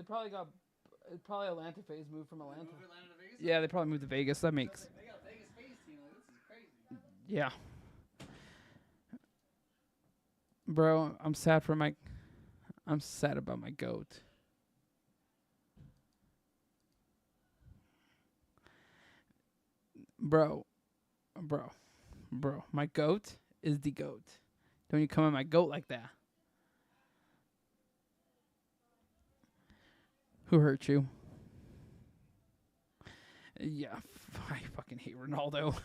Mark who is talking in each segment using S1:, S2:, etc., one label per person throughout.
S1: probably got. Probably Atlanta phase moved from Atlanta.
S2: Move Atlanta to Vegas?
S1: Yeah, they probably moved to Vegas. That makes.
S2: They got Vegas phase team. Like, this is crazy.
S1: Yeah. Bro, I'm sad for my. I'm sad about my goat. Bro, bro, my goat is the goat. Don't you come at my goat like that. Who hurt you? Yeah, I fucking hate Ronaldo.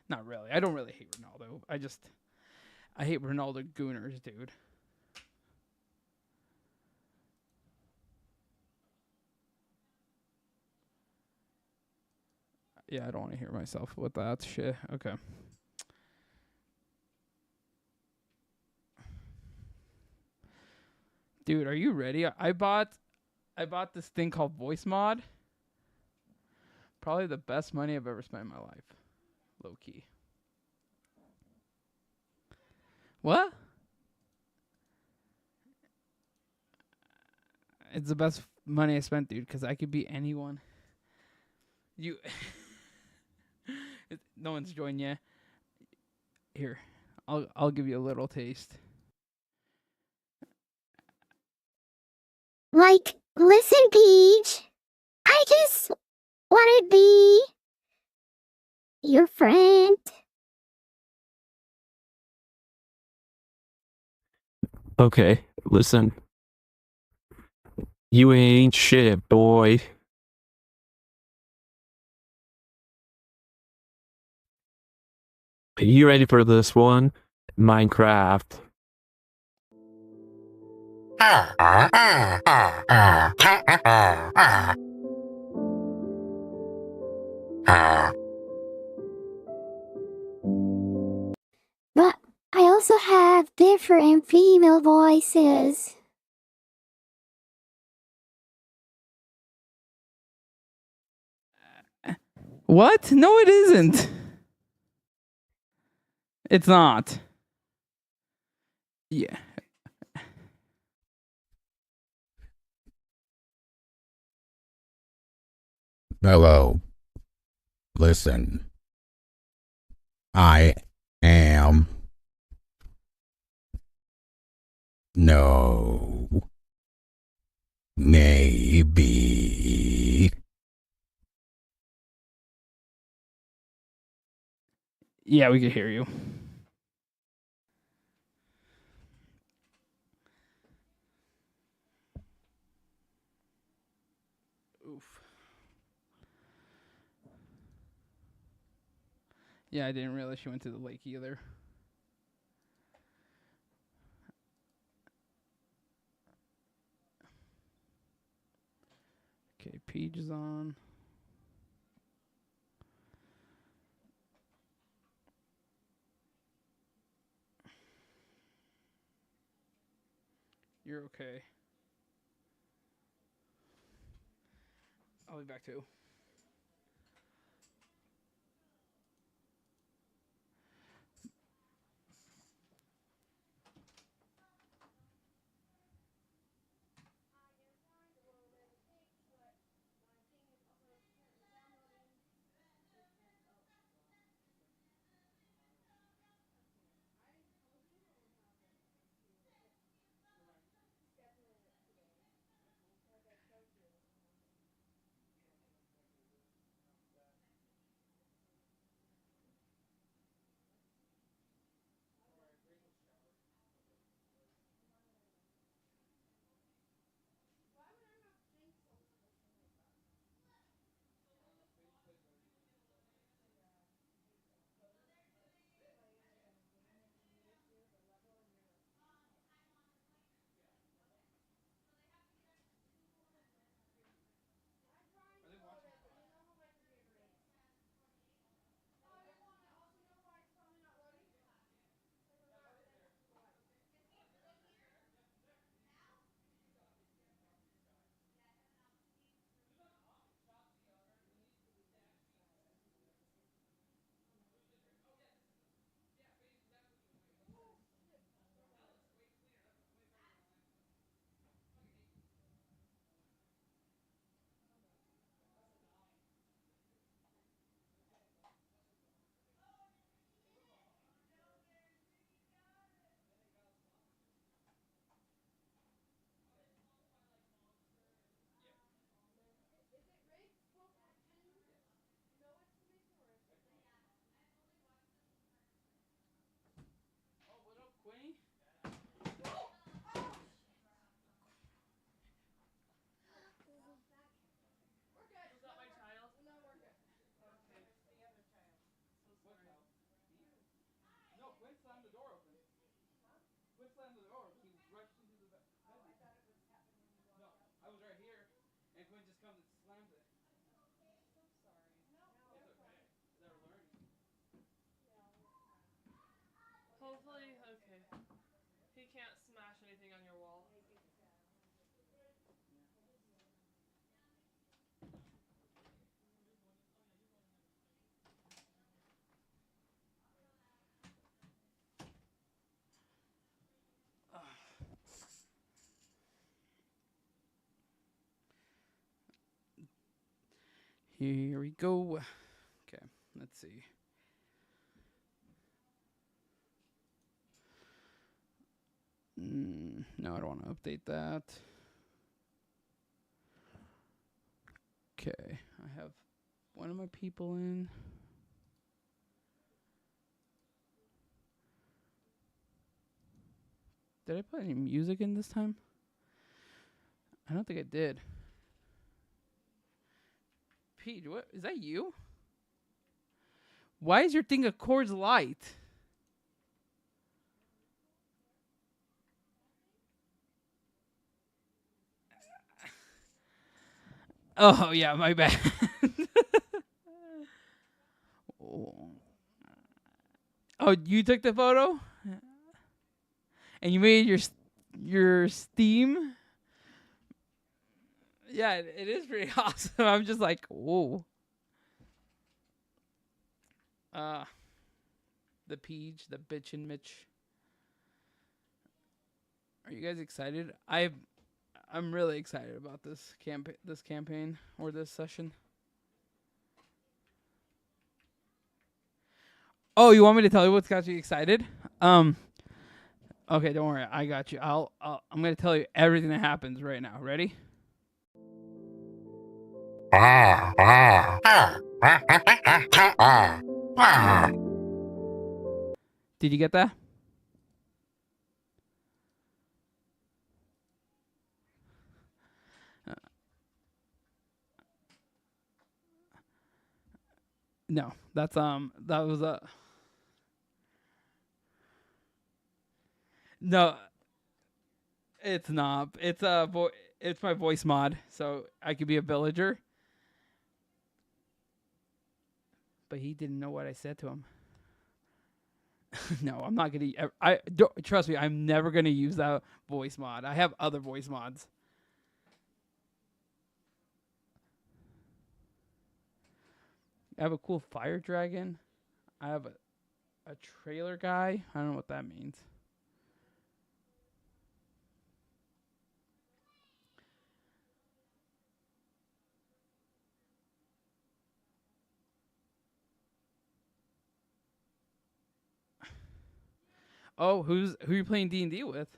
S1: Not really. I don't really hate Ronaldo. I hate Ronaldo gooners, dude. Yeah, I don't want to hear myself with that shit. Okay. Dude, are you ready? I bought this thing called Voice Mod. Probably the best money I've ever spent in my life. Low key. What? It's the best money I spent, dude, because I could be anyone. You no one's joined yet. Here. I'll give you a little taste.
S3: Like, listen, Peach. I just want to be your friend.
S4: Okay, listen. You ain't shit, boy. Are you ready for this one? Minecraft.
S3: But I also have different female voices.
S1: What? No, it isn't. It's not. Yeah.
S5: Hello. Listen. I am. No. Maybe.
S1: Yeah, we could hear you. Oof. Yeah, I didn't realize she went to the lake either. Okay, Peach is on. You're okay. I'll be back too. Quinn slammed the door open. Quinn slammed the door open. He rushed into the bedroom. Oh, I thought it was happening when you walked out. I was right here, and Quinn just comes and slams it.
S6: I'm sorry.
S1: It's okay. They're learning.
S6: Hopefully, okay. He can't smash anything on your wall.
S1: Here we go. Okay, let's see. No, I don't want to update that. Okay, I have one of my people in. Did I put any music in this time? I don't think I did. Pete, what is that you? Why is your thing a Coors Light? Oh yeah, my bad. Oh, you took the photo, and you made your Steam. Yeah, it is pretty awesome. I'm just like, whoa. The Peach, the Bitchin' Mitch. Are you guys excited? I'm really excited about this campaign or this session. Oh, you want me to tell you what's got you excited? Okay, don't worry, I got you. I'm gonna tell you everything that happens right now. Ready? Did you get that? No, that's that was a no. It's not. It's it's my voice mod, so I could be a villager. But he didn't know what I said to him. No, I'm not gonna. I don't trust me. I'm never gonna use that voice mod. I have other voice mods. I have a cool fire dragon. I have a trailer guy. I don't know what that means. Oh, who are you playing D&D with?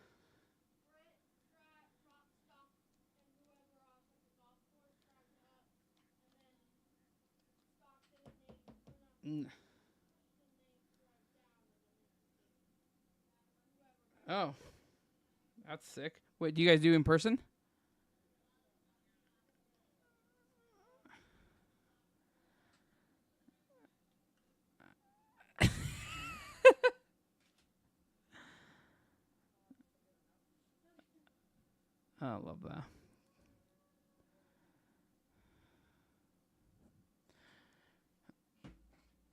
S1: Oh, that's sick. Wait, do you guys do in person? I love that.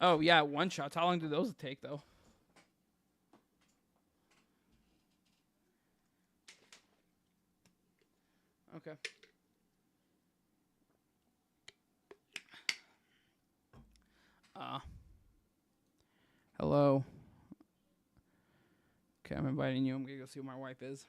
S1: Oh yeah, one shots. How long do those take though? Okay. Hello. Okay, I'm inviting you. I'm gonna go see who my wife is.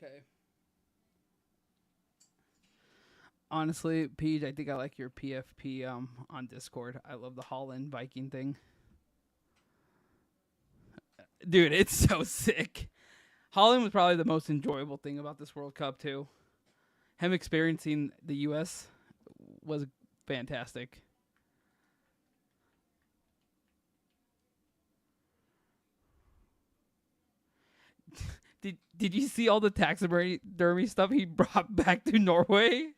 S1: Okay. Honestly, Pete, I think I like your PFP on Discord. I love the Holland Viking thing. Dude, it's so sick. Holland was probably the most enjoyable thing about this World Cup too. Him experiencing the US was fantastic. Did you see all the taxidermy stuff he brought back to Norway?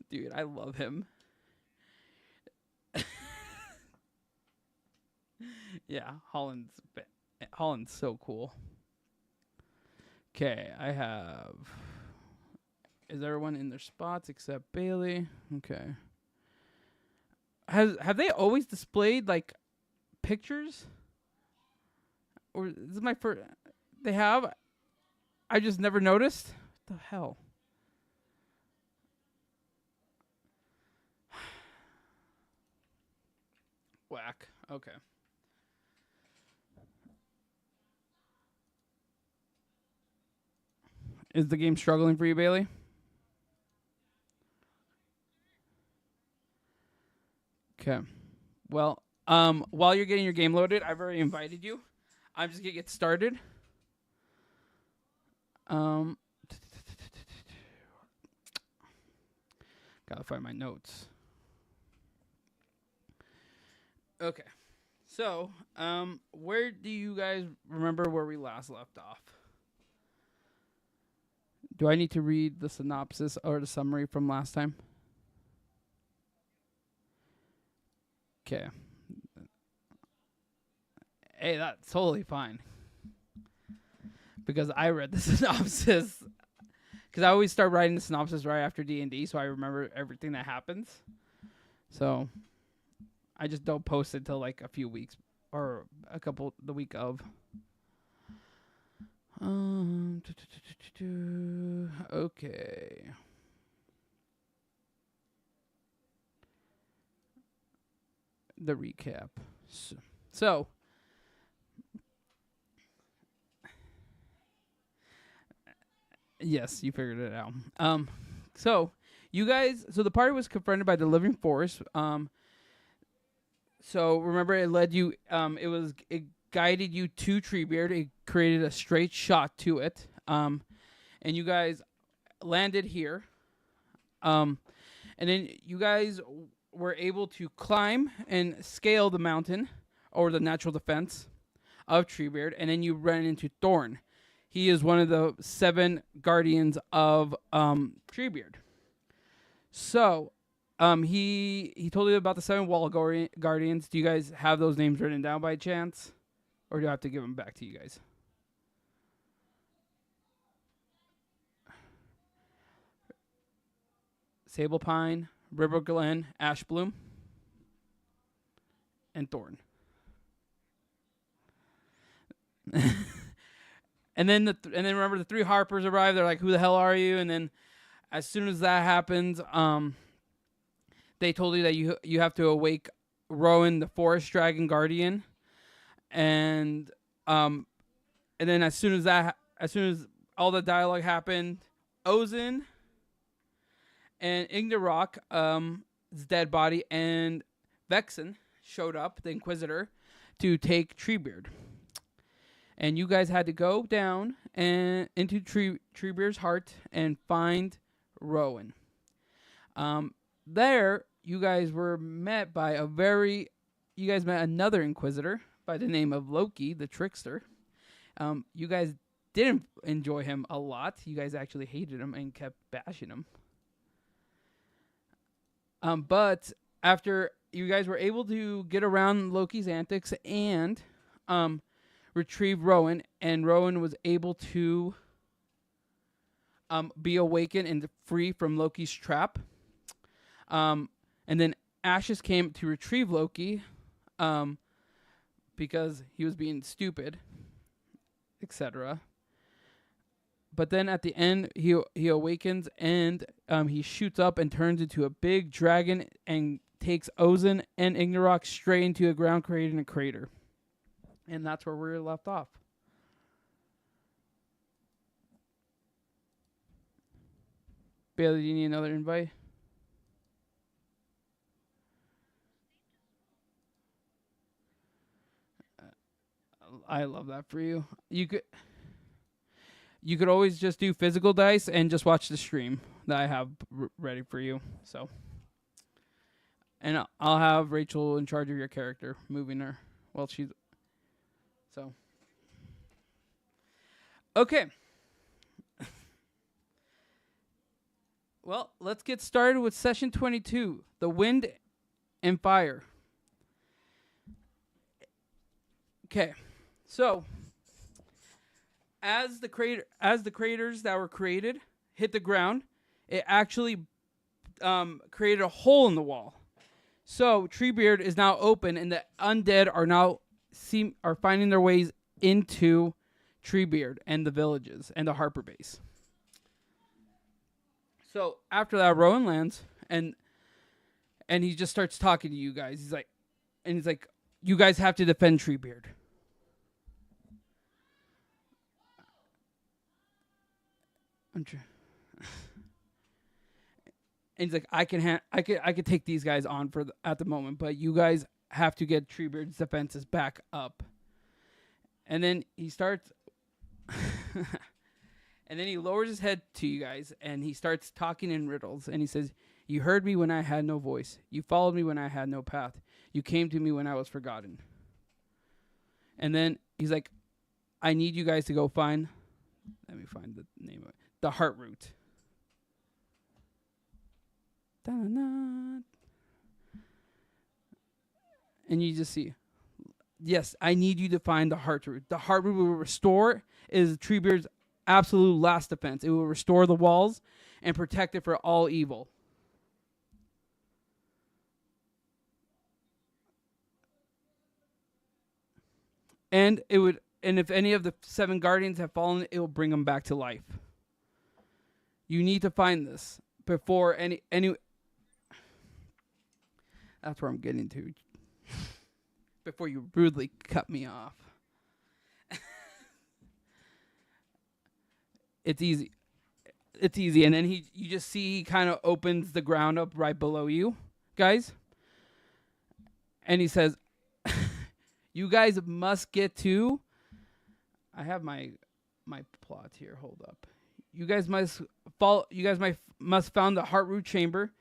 S1: Dude, I love him. Yeah, Holland's so cool. Okay, I have. Is everyone in their spots except Bailey? Okay. Have they always displayed like pictures? Or this is my first? They have. I just never noticed. What the hell? Whack. Okay. Is the game struggling for you, Bailey? Okay. Well, while you're getting your game loaded, I've already invited you. I'm just gonna get started. Gotta find my notes. Okay. So, where do you guys remember where we last left off? Do I need to read the synopsis or the summary from last time? Okay. Hey, that's totally fine. Because I read the synopsis. Because I always start writing the synopsis right after D&D, so I remember everything that happens. So, I just don't post it till like a few weeks or the week of. Okay. The recap. So yes, you figured it out. So you guys, so the party was confronted by the living force. So remember, it led you. It guided you to Treebeard. It created a straight shot to it. And you guys landed here. And then you guys were able to climb and scale the mountain or the natural defense of Treebeard, and then you ran into Thorn. He is one of the 7 guardians of Treebeard. So, he told you about the 7 wall guardians. Do you guys have those names written down by chance, or do I have to give them back to you guys? Sablepine, River Glen, Ashbloom, and Thorn. and then remember the 3 Harpers arrive. They're like, "Who the hell are you?" And then as soon as that happens, they told you that you have to awake Rowan, the Forest Dragon Guardian, and then as soon as all the dialogue happened, Ozin and Ignorok, his dead body, and Vexen showed up, the Inquisitor, to take Treebeard. And you guys had to go down and into Treebeard's heart and find Rowan. There, you guys were met by you guys met another Inquisitor by the name of Loki, the Trickster. You guys didn't enjoy him a lot. You guys actually hated him and kept bashing him. But after you guys were able to get around Loki's antics and retrieve Rowan, and Rowan was able to be awakened and free from Loki's trap. And then Ashes came to retrieve Loki because he was being stupid, etc. But then at the end, he awakens and he shoots up and turns into a big dragon and takes Ozin and Ignorok straight into the ground, creating a crater. And that's where we're left off. Bailey, do you need another invite? I love that for you. You could always just do physical dice and just watch the stream that I have ready for you. So, and I'll have Rachel in charge of your character, moving her while she's so. Okay. Well, let's get started with session 22, The Wind and Fire. Okay. So, as the craters that were created hit the ground, it actually created a hole in the wall. So, Treebeard is now open, and the undead are finding their ways into Treebeard and the villages and the Harper base. So after that, Rowan lands, and he just starts talking to you guys. He's like, you guys have to defend Treebeard. And he's like, I could take these guys on at the moment, but you guys have to get Treebeard's defenses back up. And then he starts. And then he lowers his head to you guys, and he starts talking in riddles. And he says, "You heard me when I had no voice. You followed me when I had no path. You came to me when I was forgotten." And then he's like, "I need you guys to go find." Let me find the name of it. The Heart Root. Da-na-na. And you just see, yes, I need you to find the Heart Root. The Heart Root will restore is Treebeard's absolute last defense. It will restore the walls and protect it for all evil. And if any of the 7 guardians have fallen, it will bring them back to life. You need to find this before any. That's where I'm getting to. Before you rudely cut me off. It's easy. And then you just see he kind of opens the ground up right below you, guys. And he says, you guys must get to. I have my plot here. Hold up. You guys must follow. You guys must found the Heartroot Chamber.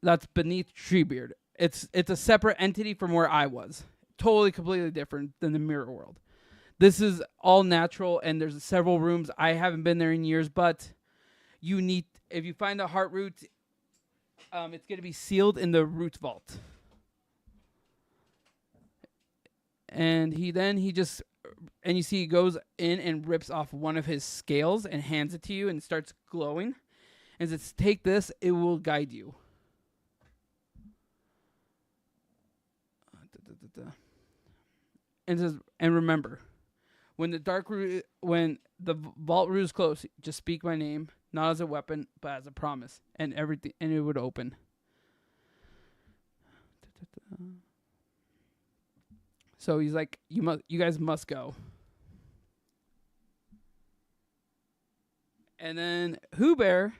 S1: That's beneath Treebeard. It's a separate entity from where I was. Totally, completely different than the Mirror World. This is all natural, and there's several rooms. I haven't been there in years, but if you find the Heartroot, it's going to be sealed in the Root Vault. And you see he goes in and rips off one of his scales and hands it to you, and it starts glowing. And says, "Take this; it will guide you." And says, "And remember, when the vault root is close, just speak my name, not as a weapon, but as a promise, and everything, and it would open." So he's like, you guys must go. And then Huber,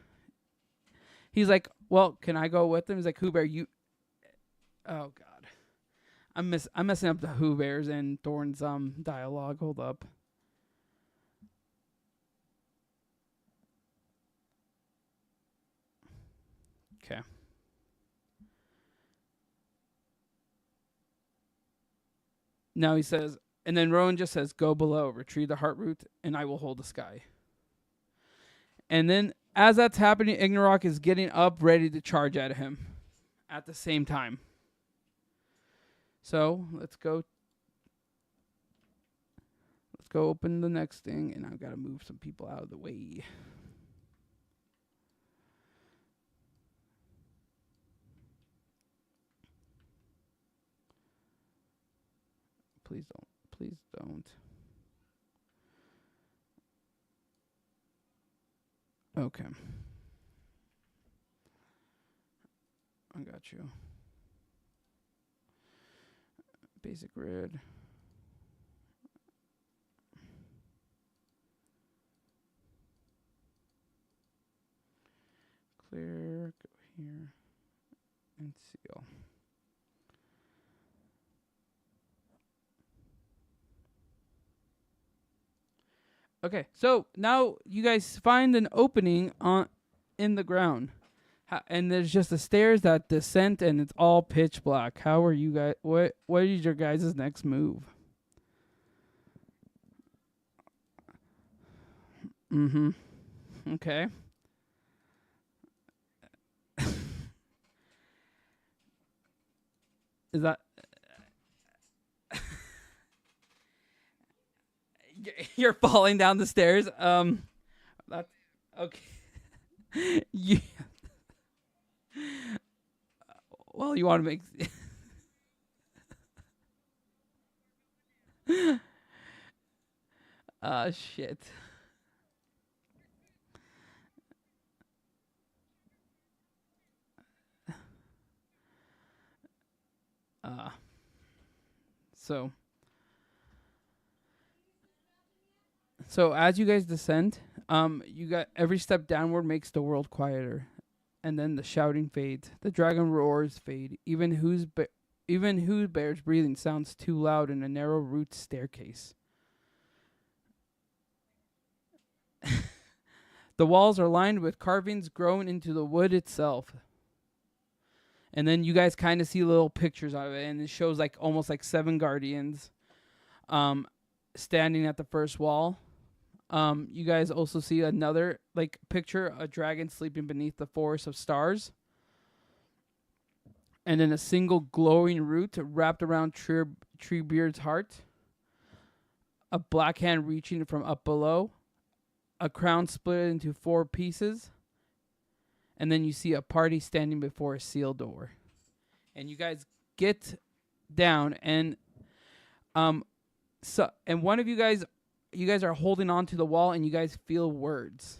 S1: he's like, "Well, can I go with him?" He's like, "Huber, oh God. I'm messing up the Who Bears and Thorn's dialogue. Hold up. Okay. Now he says, and then Rowan just says, "Go below, retrieve the Heartroot, and I will hold the sky." And then as that's happening, Ignorok is getting up, ready to charge at him at the same time. So let's go open the next thing, and I've got to move some people out of the way. Please don't. Okay. I got you. Basic grid. Okay, so now you guys find an opening in the ground, and there's just the stairs that descend, and it's all pitch black. How are you guys? What is your guys' next move? Mm-hmm. Okay. Is that you're falling down the stairs? That's okay. You well, you want to make shit. Uh so So as you guys descend, you got every step downward makes the world quieter, and then the shouting fades. The dragon roars fade. Even who bears breathing sounds too loud in a narrow root staircase. The walls are lined with carvings grown into the wood itself. And then you guys kind of see little pictures of it, and it shows like almost like 7 guardians, standing at the first wall. You guys also see another like picture, a dragon sleeping beneath the forest of stars. And then a single glowing root wrapped around Treebeard's heart. A black hand reaching from up below. A crown split into 4 pieces. And then you see a party standing before a sealed door. And you guys get down, and one of you guys are holding on to the wall, and you guys feel words.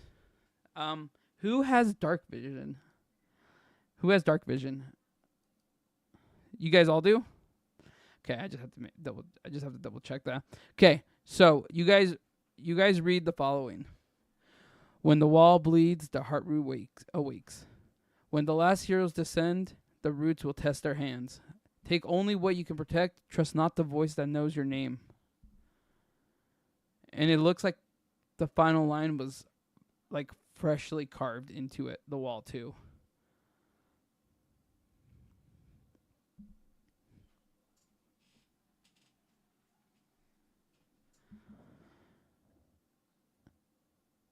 S1: Who has dark vision? Who has dark vision? You guys all do? Okay, I just have to double check that. Okay, so you guys read the following. When the wall bleeds, the heart root awakes. When the last heroes descend, the roots will test their hands. Take only what you can protect. Trust not the voice that knows your name. And it looks like the final line was like freshly carved into the wall too.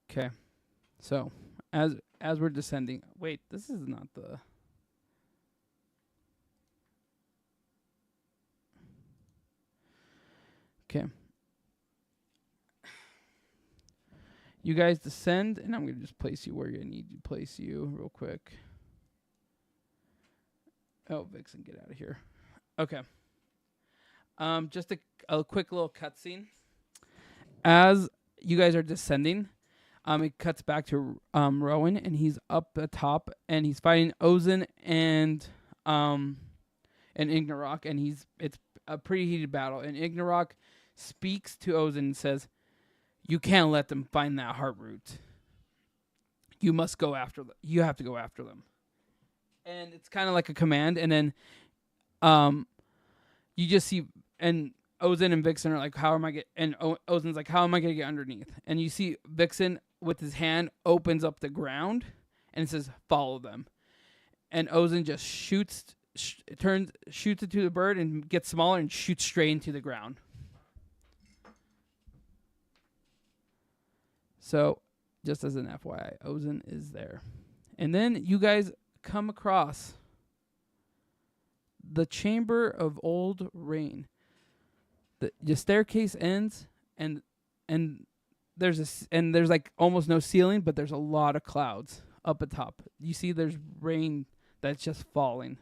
S1: Okay. So, as we're descending, wait, this is not the Okay. You guys descend, and I'm going to just place you where you need to place you real quick. Oh, Vixen, get out of here. Okay. Just a quick little cutscene. As you guys are descending, it cuts back to Rowan, and he's up the top, and he's fighting Ozen and Ignarok, and it's a pretty heated battle. And Ignarok speaks to Ozen and says, "You can't let them find that heart root. You must go after them. You have to go after them." And it's kind of like a command, and then you just see, and Ozen and Vixen are like, "How am I get?" And Ozen's like, "How am I gonna get underneath?" And you see Vixen with his hand opens up the ground, and it says, "Follow them." And Ozen just shoots it to the bird and gets smaller and shoots straight into the ground. So, just as an FYI, Ozen is there. And then you guys come across the Chamber of Old Rain. The staircase ends, and there's like almost no ceiling, but there's a lot of clouds up at top. You see there's rain that's just falling.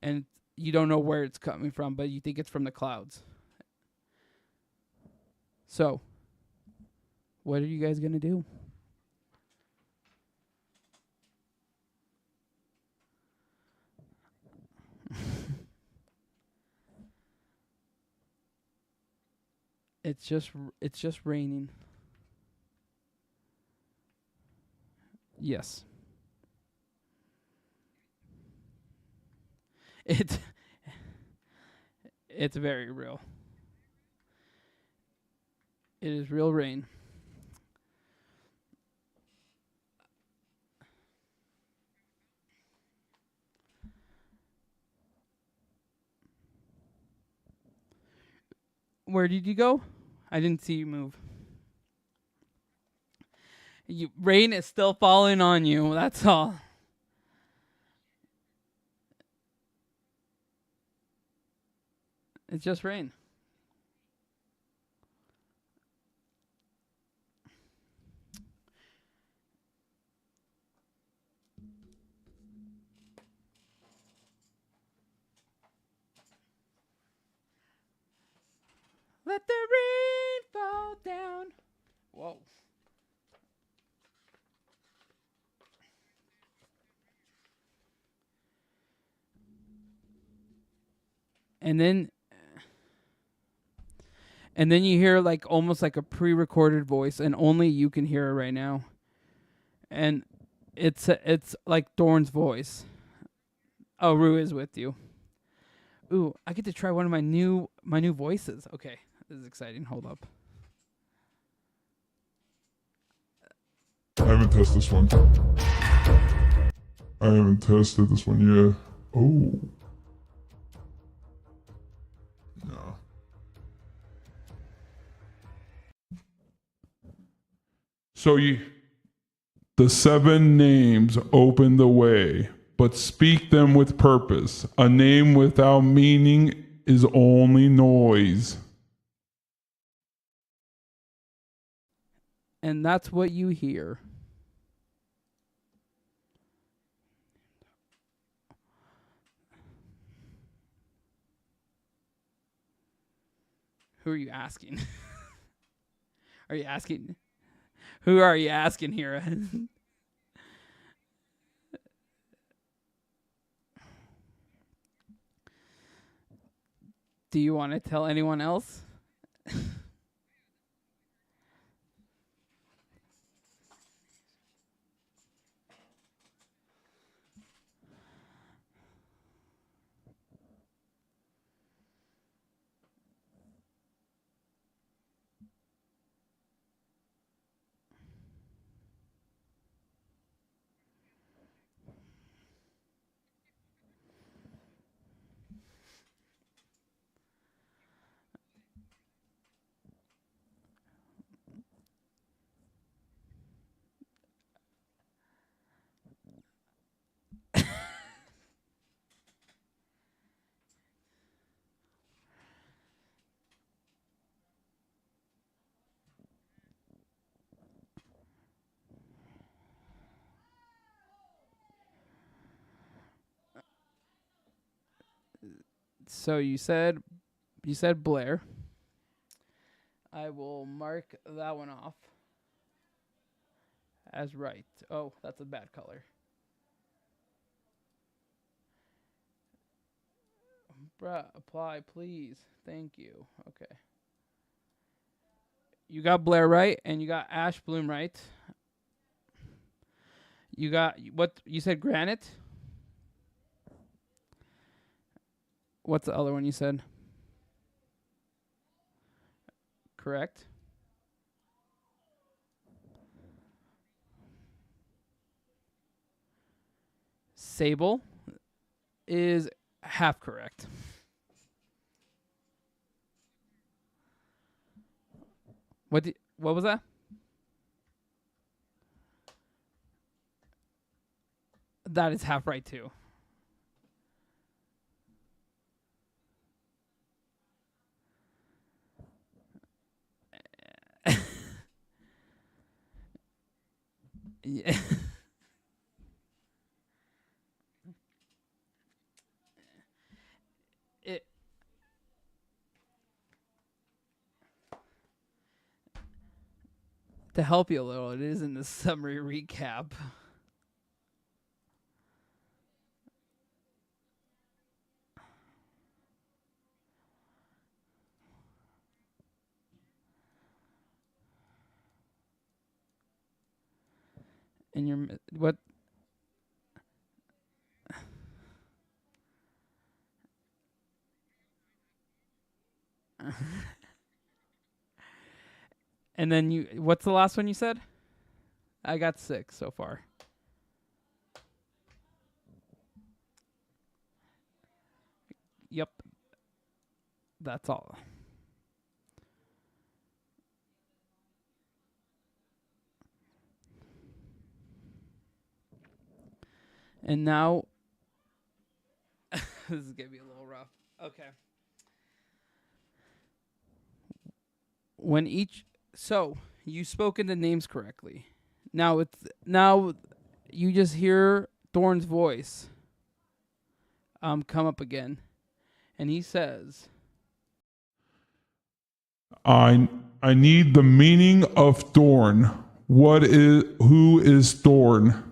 S1: And you don't know where it's coming from, but you think it's from the clouds. So, what are you guys going to do? It's just raining. Yes. It's very real. It is real rain. Where did you go? I didn't see you move. Rain is still falling on you. That's all. It's just rain. Let the rain fall down. Whoa. And then you hear like almost like a pre-recorded voice, and only you can hear it right now. And it's like Dorn's voice. Oh, Rue is with you. Ooh, I get to try one of my new voices. Okay, this is exciting. Hold up.
S7: I haven't tested this one. I haven't tested this one yet. Oh. No. So the 7 names open the way, but speak them with purpose. A name without meaning is only noise.
S1: And that's what you hear. Who are you asking? Are you asking? Who are you asking here? Do you want to tell anyone else? So you said Blair. I will mark that one off as right. Oh, that's a bad color. Bruh, apply, please. Thank you. Okay. You got Blair right, and you got Ash Bloom right. You got what you said, Granite? What's the other one you said? Correct. Sable is half correct. What was that? That is half right too. Yeah. It to help you a little, it is in the summary recap. And your what? And then what's the last one you said? I got 6 so far. Yep. That's all. And now, this is gonna be a little rough. Okay. So you spoken the names correctly. Now you just hear Thorn's voice come up again, and he says,
S7: I need the meaning of thorn. Who is thorn?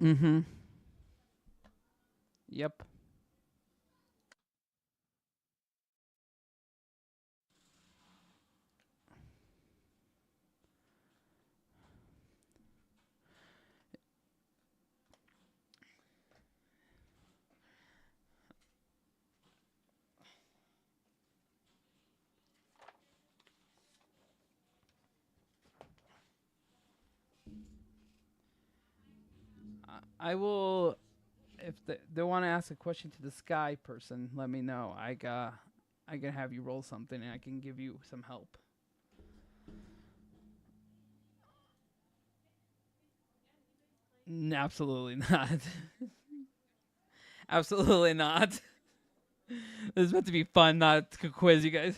S1: "Mm-hmm. Yep." I will. If they want to ask a question to the sky person, let me know. I can have you roll something, and I can give you some help. Absolutely not. Absolutely not. This is meant to be fun, not to quiz you guys.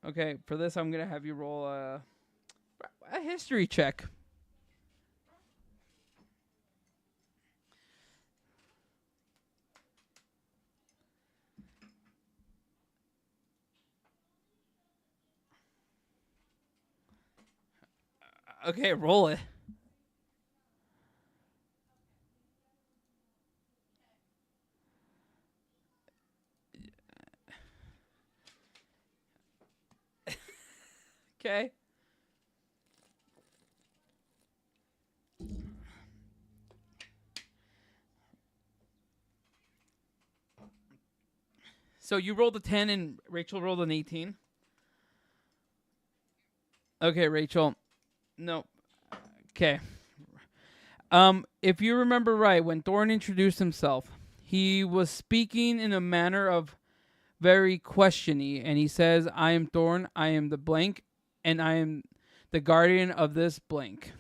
S1: Okay, for this, I'm gonna have you roll a history check. Okay, roll it. Okay. So you rolled a 10 and Rachel rolled an 18. Okay, Rachel. No. Okay. If you remember right, when Thorn introduced himself, he was speaking in a manner of very questiony, and he says, "I am Thorn, I am the blank, and I am the guardian of this blank."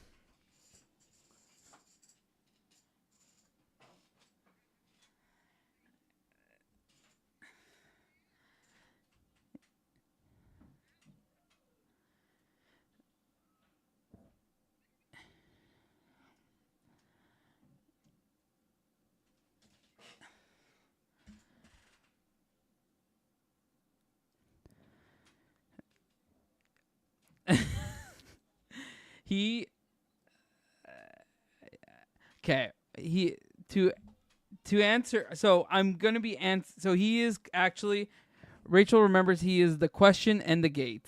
S1: He okay. He to answer. So I'm gonna be So he is actually. Rachel remembers he is the question and the gate.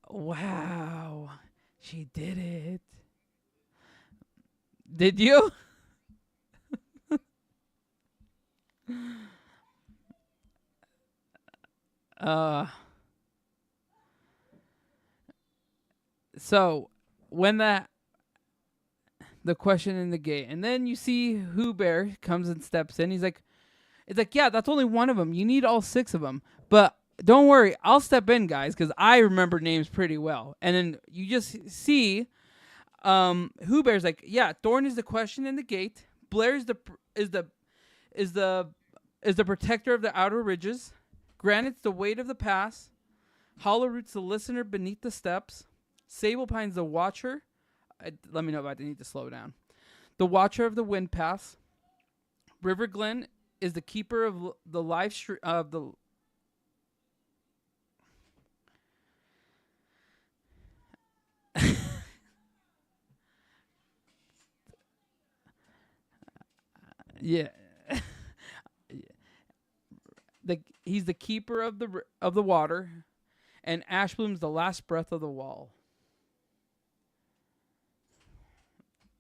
S1: Wow, she did it. Did you? uh. So when the question in the gate, and then you see Who Bear comes and steps in. He's like, it's like, yeah, that's only one of them. You need all 6 of them, but don't worry, I'll step in, guys, because I remember names pretty well. And then you just see, Who Bear's like, yeah, Thorn is the question in the gate. Blair is the protector of the outer ridges. Granite's the weight of the pass. Hollowroot's the listener beneath the steps. Sablepine's the watcher. Let me know if I need to slow down. The watcher of the wind paths. River Glen is the keeper of the live stream of the. Yeah. He's the keeper of the water, and Ashbloom's the last breath of the wall.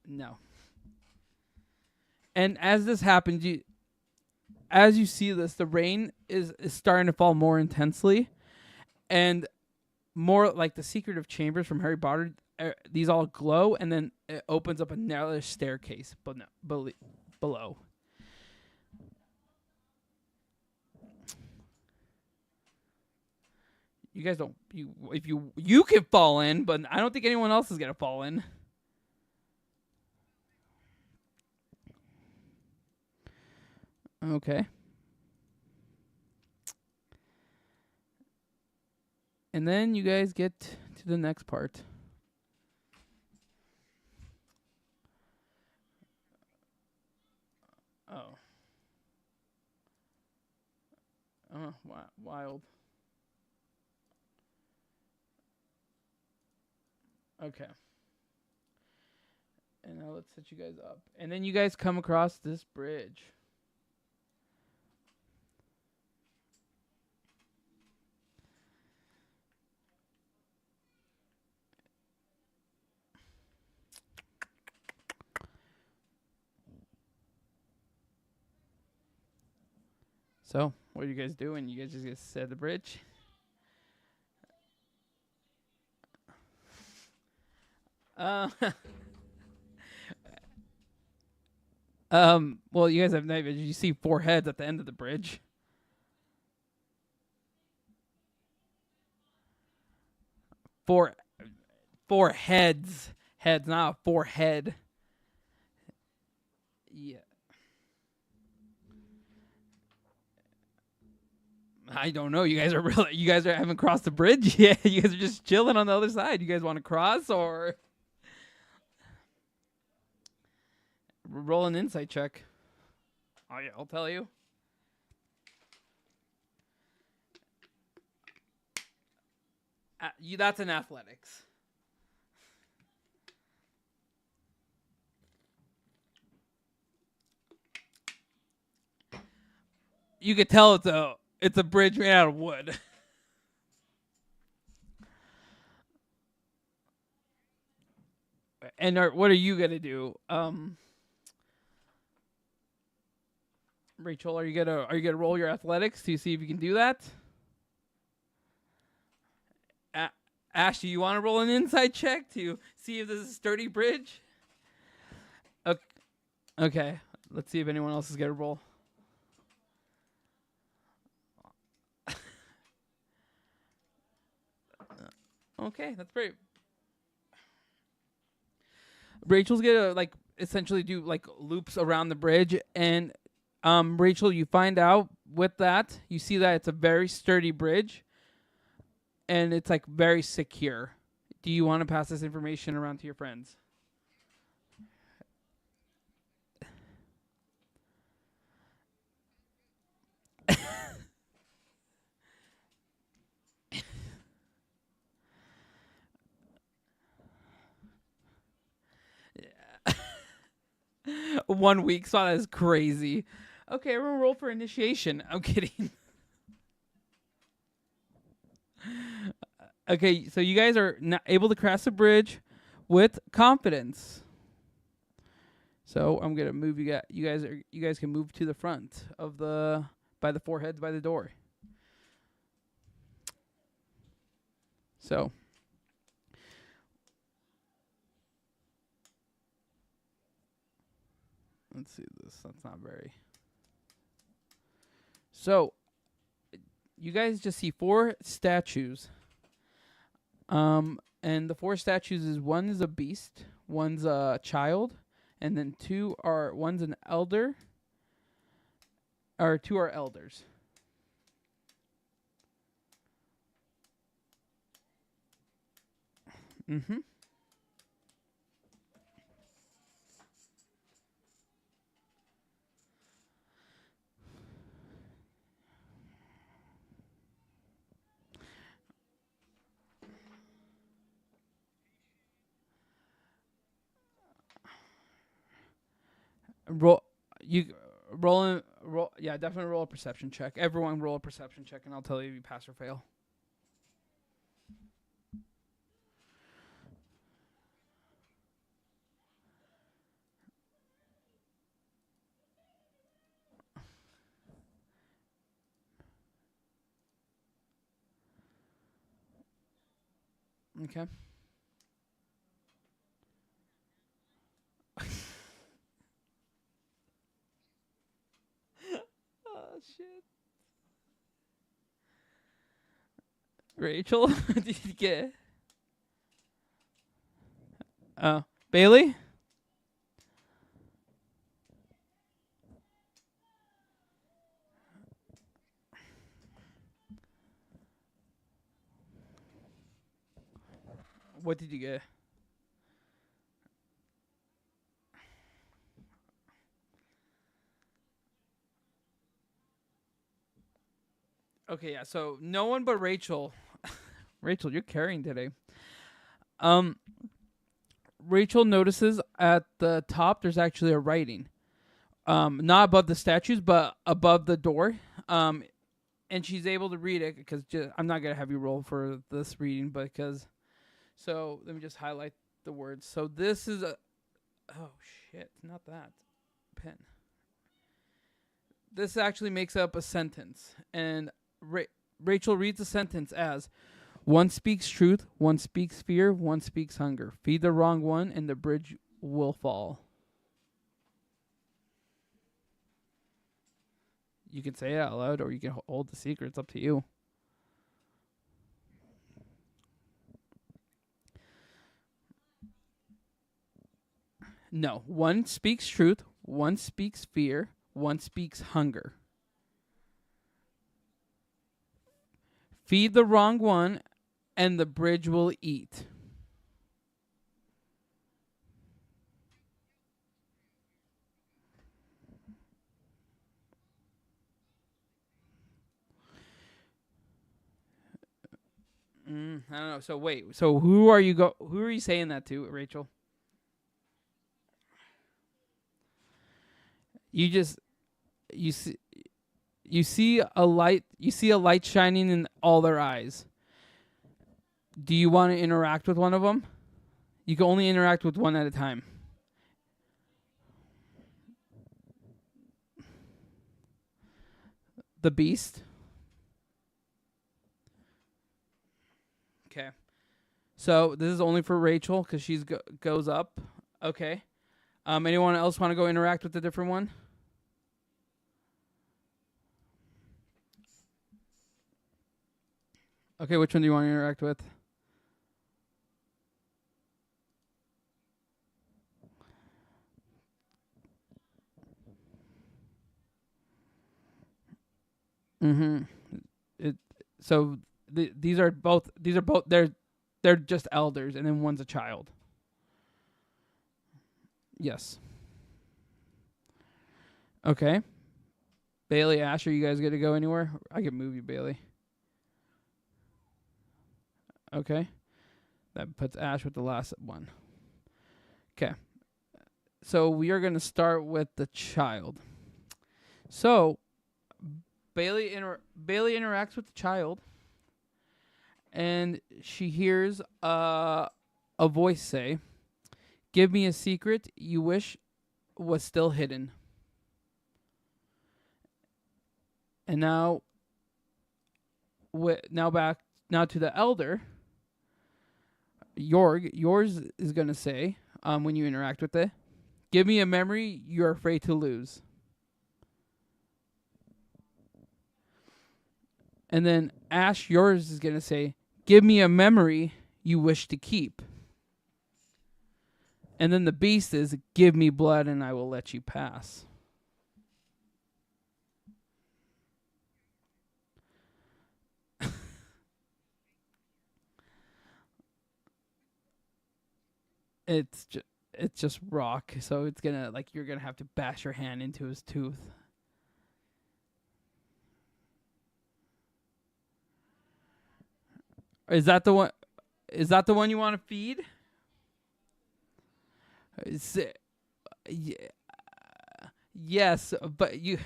S1: No. And as this happens, as you see this, the rain is starting to fall more intensely, and more like the secretive chambers from Harry Potter. These all glow, and then it opens up another staircase, but no, below. You guys don't. You can fall in, but I don't think anyone else is gonna fall in. Okay. And then you guys get to the next part. Oh. Oh, wild. Okay. And now let's set you guys up. And then you guys come across this bridge. So, what are you guys doing? You guys just gonna sit at the bridge? Well, you guys have no. You see 4 heads at the end of the bridge. Four heads. Heads, not a 4-head. Yeah. I don't know. You guys haven't crossed the bridge yet. You guys are just chilling on the other side. You guys want to cross or roll an insight check? Oh yeah, I'll tell you. That's an athletics. You could tell it's a bridge made out of wood. And what are you gonna do? Rachel, are you gonna roll your athletics to see if you can do that? Ash, do you want to roll an insight check to see if this is a sturdy bridge? Okay. Let's see if anyone else is gonna roll. Okay, that's great. Rachel's gonna essentially do loops around the bridge, and Rachel, you find out with that, you see that it's a very sturdy bridge, and it's very secure. Do you want to pass this information around to your friends? Yeah. 1 week, so that is crazy. Okay, we're gonna roll for initiation. I'm kidding. Okay, so you guys are not able to cross the bridge with confidence. So I'm gonna move you guys can move to the front of by the 4 heads by the door. So let's see this. That's not very. So you guys just see 4 statues. And the 4 statues is one is a beast, one's a child, and then one's an elder, or 2 are elders. Mm-hmm. Roll yeah, definitely roll a perception check. Everyone roll a perception check and I'll tell you if you pass or fail. Okay. Oh shit. Rachel, did you get? Oh, Bailey. What did you get? Okay, yeah. So no one but Rachel. Rachel, you're carrying today. Um, Rachel notices at the top there's actually a writing. Not above the statues, but above the door. And she's able to read it because I'm not gonna have you roll for this reading, but because. So let me just highlight the words. So this is a. Oh shit! Not that pen. This actually makes up a sentence, and Rachel reads the sentence as, "One speaks truth, one speaks fear, one speaks hunger. Feed the wrong one, and the bridge will fall." You can say it out loud, or you can hold the secret. It's up to you. No, one speaks truth, one speaks fear, one speaks hunger. Feed the wrong one, and the bridge will eat. I don't know. So wait. So who are you saying that to, Rachel? You see a light shining in all their eyes. Do you want to interact with one of them? You can only interact with one at a time. The beast. Okay. So this is only for Rachel because she's goes up. Okay. Anyone else want to go interact with the different one? Okay, which one do you want to interact with? Mm-hmm. These are both they're just elders, and then one's a child. Yes. Okay. Bailey, Ash, are you guys going to go anywhere? I can move you, Bailey. Okay. That puts Ash with the last one. Okay. So we are going to start with the child. So Bailey interacts with the child, and she hears a voice say, "Give me a secret you wish was still hidden." And now to the elder. Yours is gonna say, when you interact with it, "Give me a memory you're afraid to lose." And then Ash, yours is gonna say, "Give me a memory you wish to keep." And then the beast is, "Give me blood and I will let you pass." It's just rock, so it's gonna you're gonna have to bash your hand into his tooth. Is that the one? Is that the one you want to feed? Yes, but you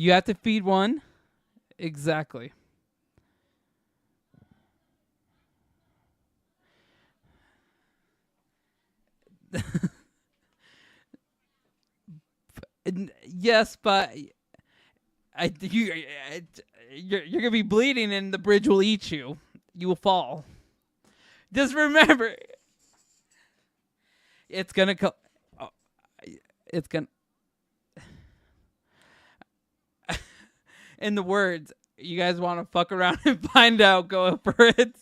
S1: have to feed one. Exactly. Yes, but you're gonna be bleeding, and the bridge will eat you. You will fall. Just remember, it's gonna come. Oh, it's gonna. In the words, you guys want to fuck around and find out, go for it.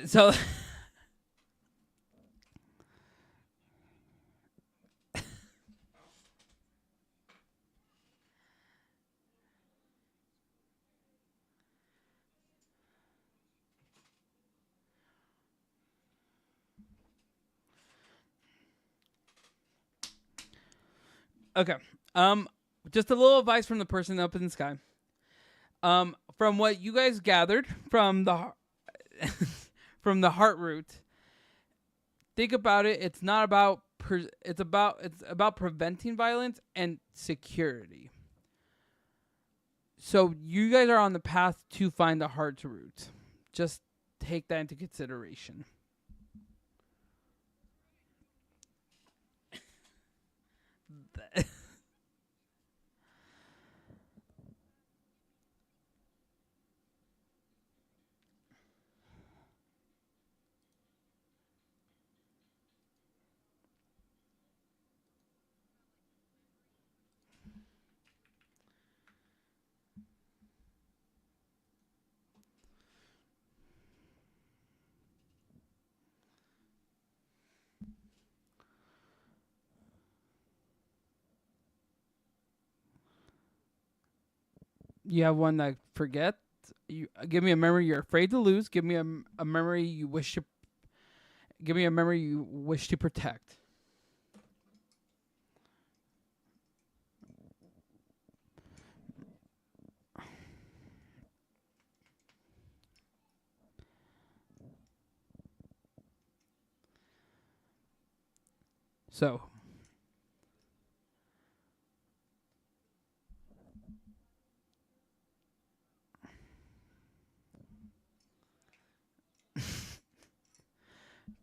S1: So okay. Just a little advice from the person up in the sky. From what you guys gathered from the from the heart root, think about it. It's not about it's about preventing violence and security. So you guys are on the path to find the heart root. Just take that into consideration. You have one that forget. You give me a memory you're afraid to lose. Give me a memory you wish to. Give me a memory you wish to protect. So.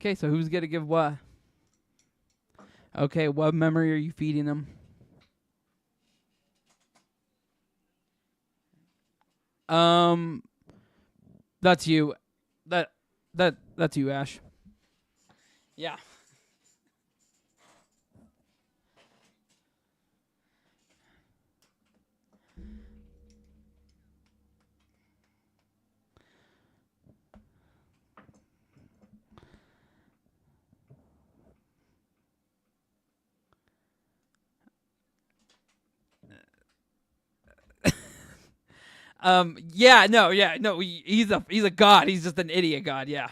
S1: Okay, so who's gonna give what? Okay, what memory are you feeding them? That's you. That's you, Ash. Yeah. No. He's a god. He's just an idiot god. Yeah,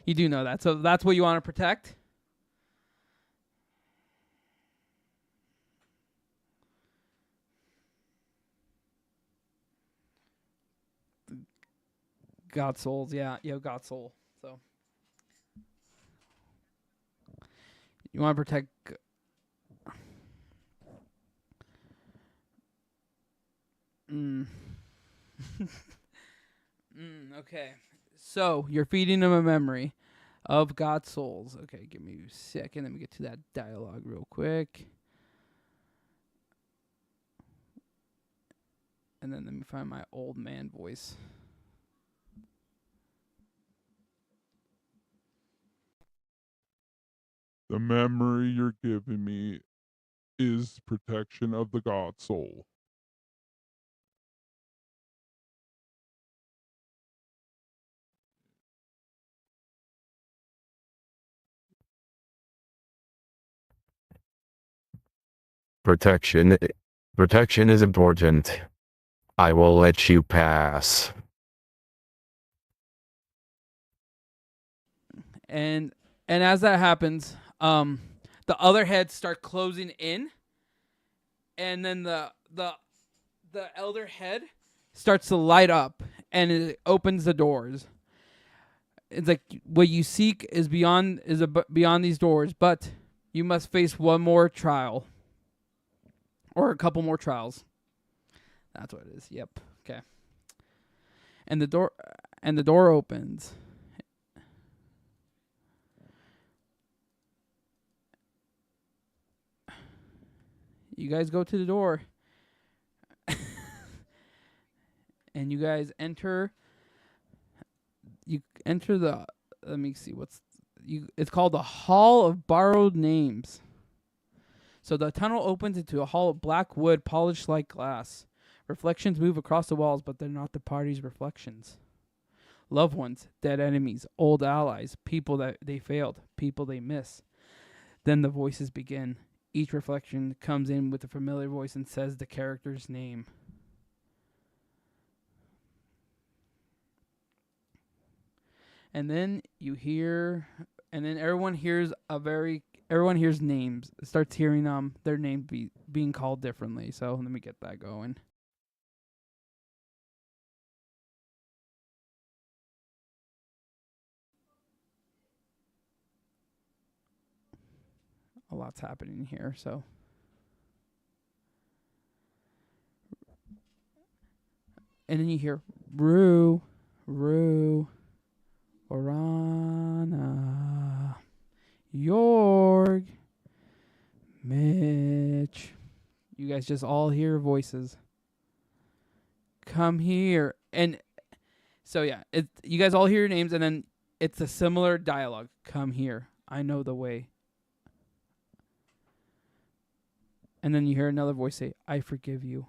S1: you do know that. So that's what you want to protect. God souls. Yeah, God soul. So you want to protect. Okay. So you're feeding them a memory of God's souls. Okay, give me a second. Let me get to that dialogue real quick. And then let me find my old man voice.
S7: The memory you're giving me is protection of the God soul.
S4: Protection. Protection is important. I will let you pass.
S1: And as that happens, the other heads start closing in, and then the elder head starts to light up, and it opens the doors. It's like what you seek is beyond these doors, but you must face one more trial, or a couple more trials. That's what it is. Yep. Okay. And the door opens. You guys go to the door. And you guys enter. You enter the. Let me see it's called the Hall of Borrowed Names. So the tunnel opens into a hall of black wood polished like glass. Reflections move across the walls, but they're not the party's reflections. Loved ones, dead enemies, old allies, people that they failed, people they miss. Then the voices begin. Each reflection comes in with a familiar voice and says the character's name. And then everyone hears names. Starts hearing their name being called differently. So let me get that going. A lot's happening here, so. And then you hear Rue, Orana, Jorg, Mitch. You guys just all hear voices. Come here. And so yeah, you guys all hear your names, and then it's a similar dialogue. Come here. I know the way. And then you hear another voice say, I forgive you.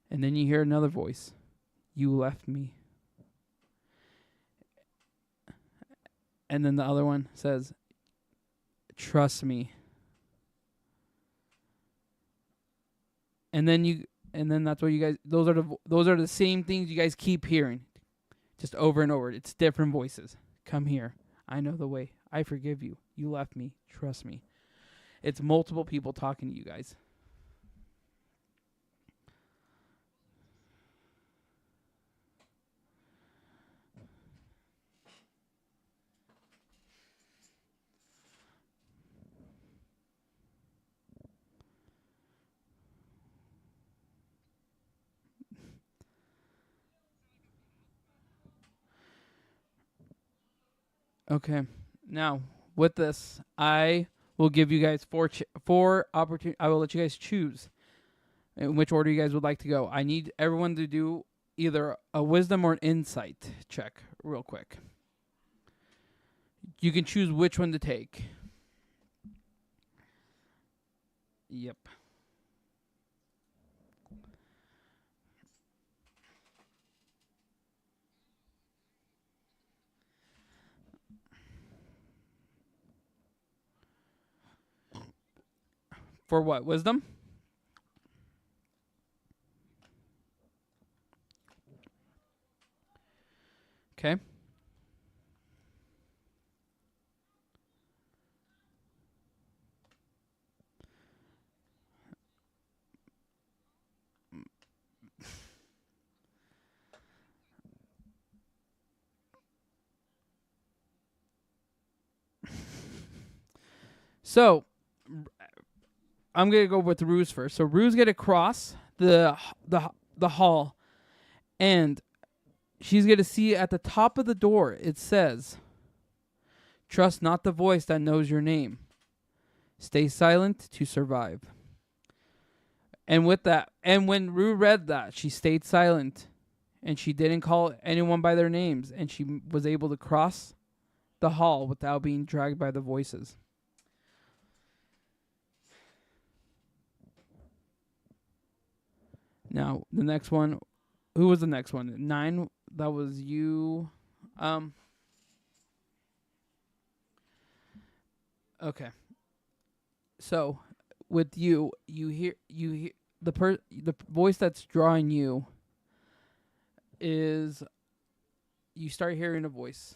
S1: And then you hear another voice, you left me. And then the other one says, trust me. And then that's what you guys, those are the same things you guys keep hearing. Just over and over. It's different voices. Come here. I know the way. I forgive you. You left me. Trust me. It's multiple people talking to you guys. Okay. Now, with this, I will give you guys four opportunities. I will let you guys choose in which order you guys would like to go. I need everyone to do either a wisdom or an insight check real quick. You can choose which one to take. Yep. For what? Wisdom? Okay. So, I'm gonna go with Rue's first. So Rue's gonna cross the hall, and she's gonna see at the top of the door it says, "Trust not the voice that knows your name. Stay silent to survive." And with that, and when Rue read that, she stayed silent, and she didn't call anyone by their names, and she was able to cross the hall without being dragged by the voices. Now, the next one, who was the next one? 9, that was you. Okay. So, with you hear the voice that's drawing you is, you start hearing a voice.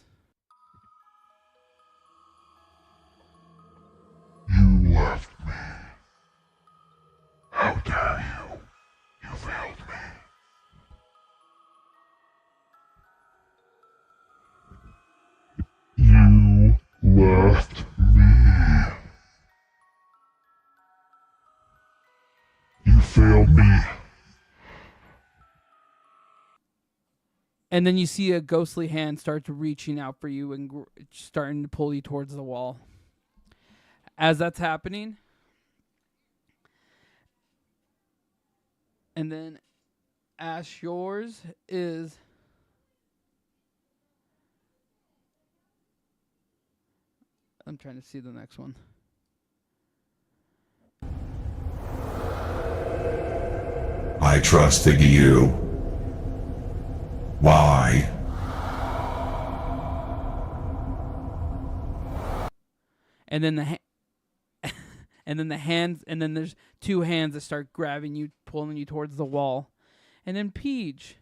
S8: You left me. How dare you? You failed me. You left me. You failed me.
S1: And then you see a ghostly hand start reaching out for you and starting to pull you towards the wall. As that's happening, and then Ash, yours is I'm trying to see the next one.
S8: I trusted you. Why?
S1: And then and then the hands, and then there's two hands that start grabbing you, pulling you towards the wall. And then Peach.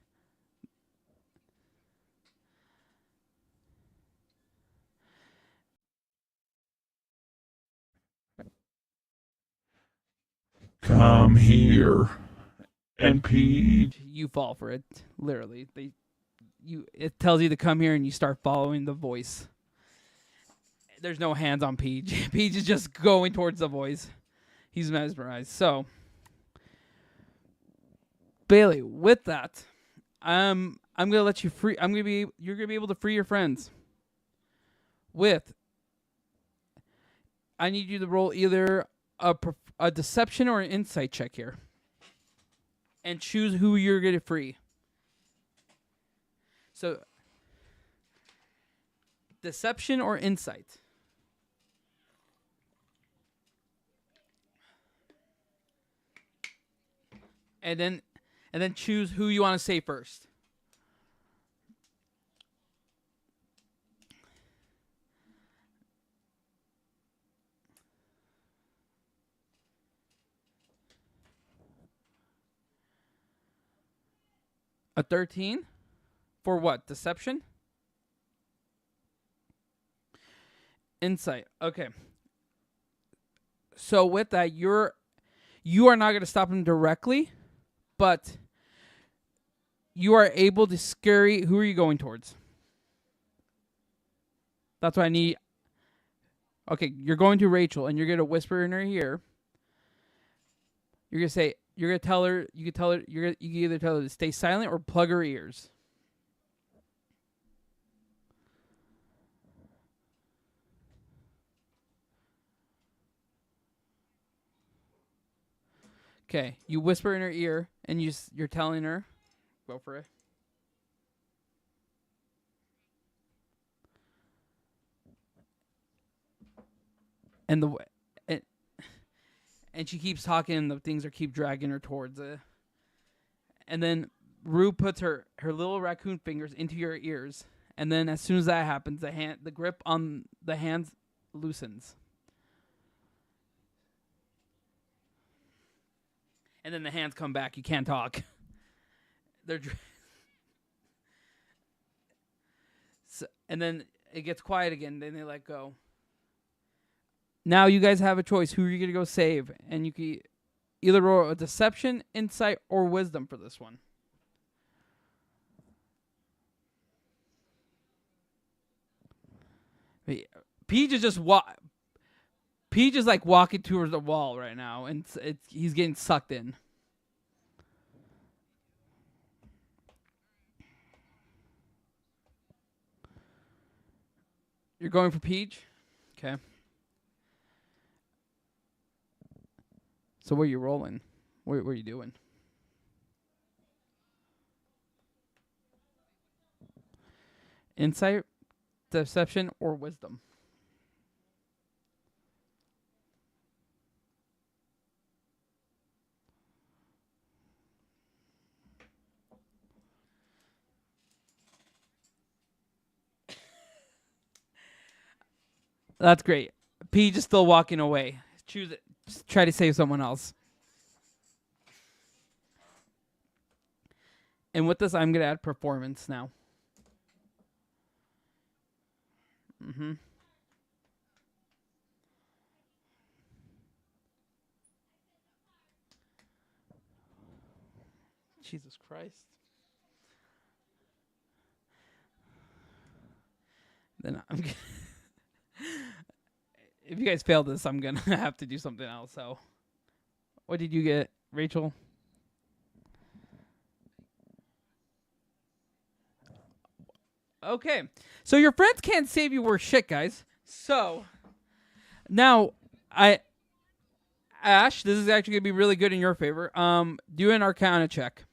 S7: Come here. And Peach.
S1: You fall for it, literally. It tells you to come here, and you start following the voice. There's no hands on Peach. Peach is just going towards the voice. He's mesmerized. So, Bailey, with that, I'm gonna let you free. You're gonna be able to free your friends. I need you to roll either a deception or an insight check here, and choose who you're gonna free. So, deception or insight. And then choose who you want to say first. A 13? For what? Deception? Insight. Okay. So with that, you are not going to stop him directly, but you are able to scary. Who are you going towards? That's what I need. Okay, you're going to Rachel, and you're going to whisper in her ear. You're going to say, you're going to tell her, you can either tell her to stay silent or plug her ears. Okay, you whisper in her ear, and you're telling her, go for it. And and she keeps talking, and the things keep dragging her towards it. And then Rue puts her little raccoon fingers into your ears, and then as soon as that happens, the grip on the hands loosens. And then the hands come back. You can't talk. And then it gets quiet again. Then they let go. Now you guys have a choice. Who are you going to go save? And you can either roll a deception, insight, or wisdom for this one. Peach is just Peach is like walking towards the wall right now, and he's getting sucked in. You're going for Peach? Okay. So what are you rolling? What are you doing? Insight, deception, or wisdom? That's great. Peach is still walking away. Choose it. Just try to save someone else. And with this, I'm going to add performance now. Jesus Christ. Then I'm gonna if you guys fail this, I'm gonna have to do something else. So, what did you get, Rachel? Okay. So your friends can't save you worth shit, guys. So now Ash, this is actually gonna be really good in your favor. Do an Arcana check.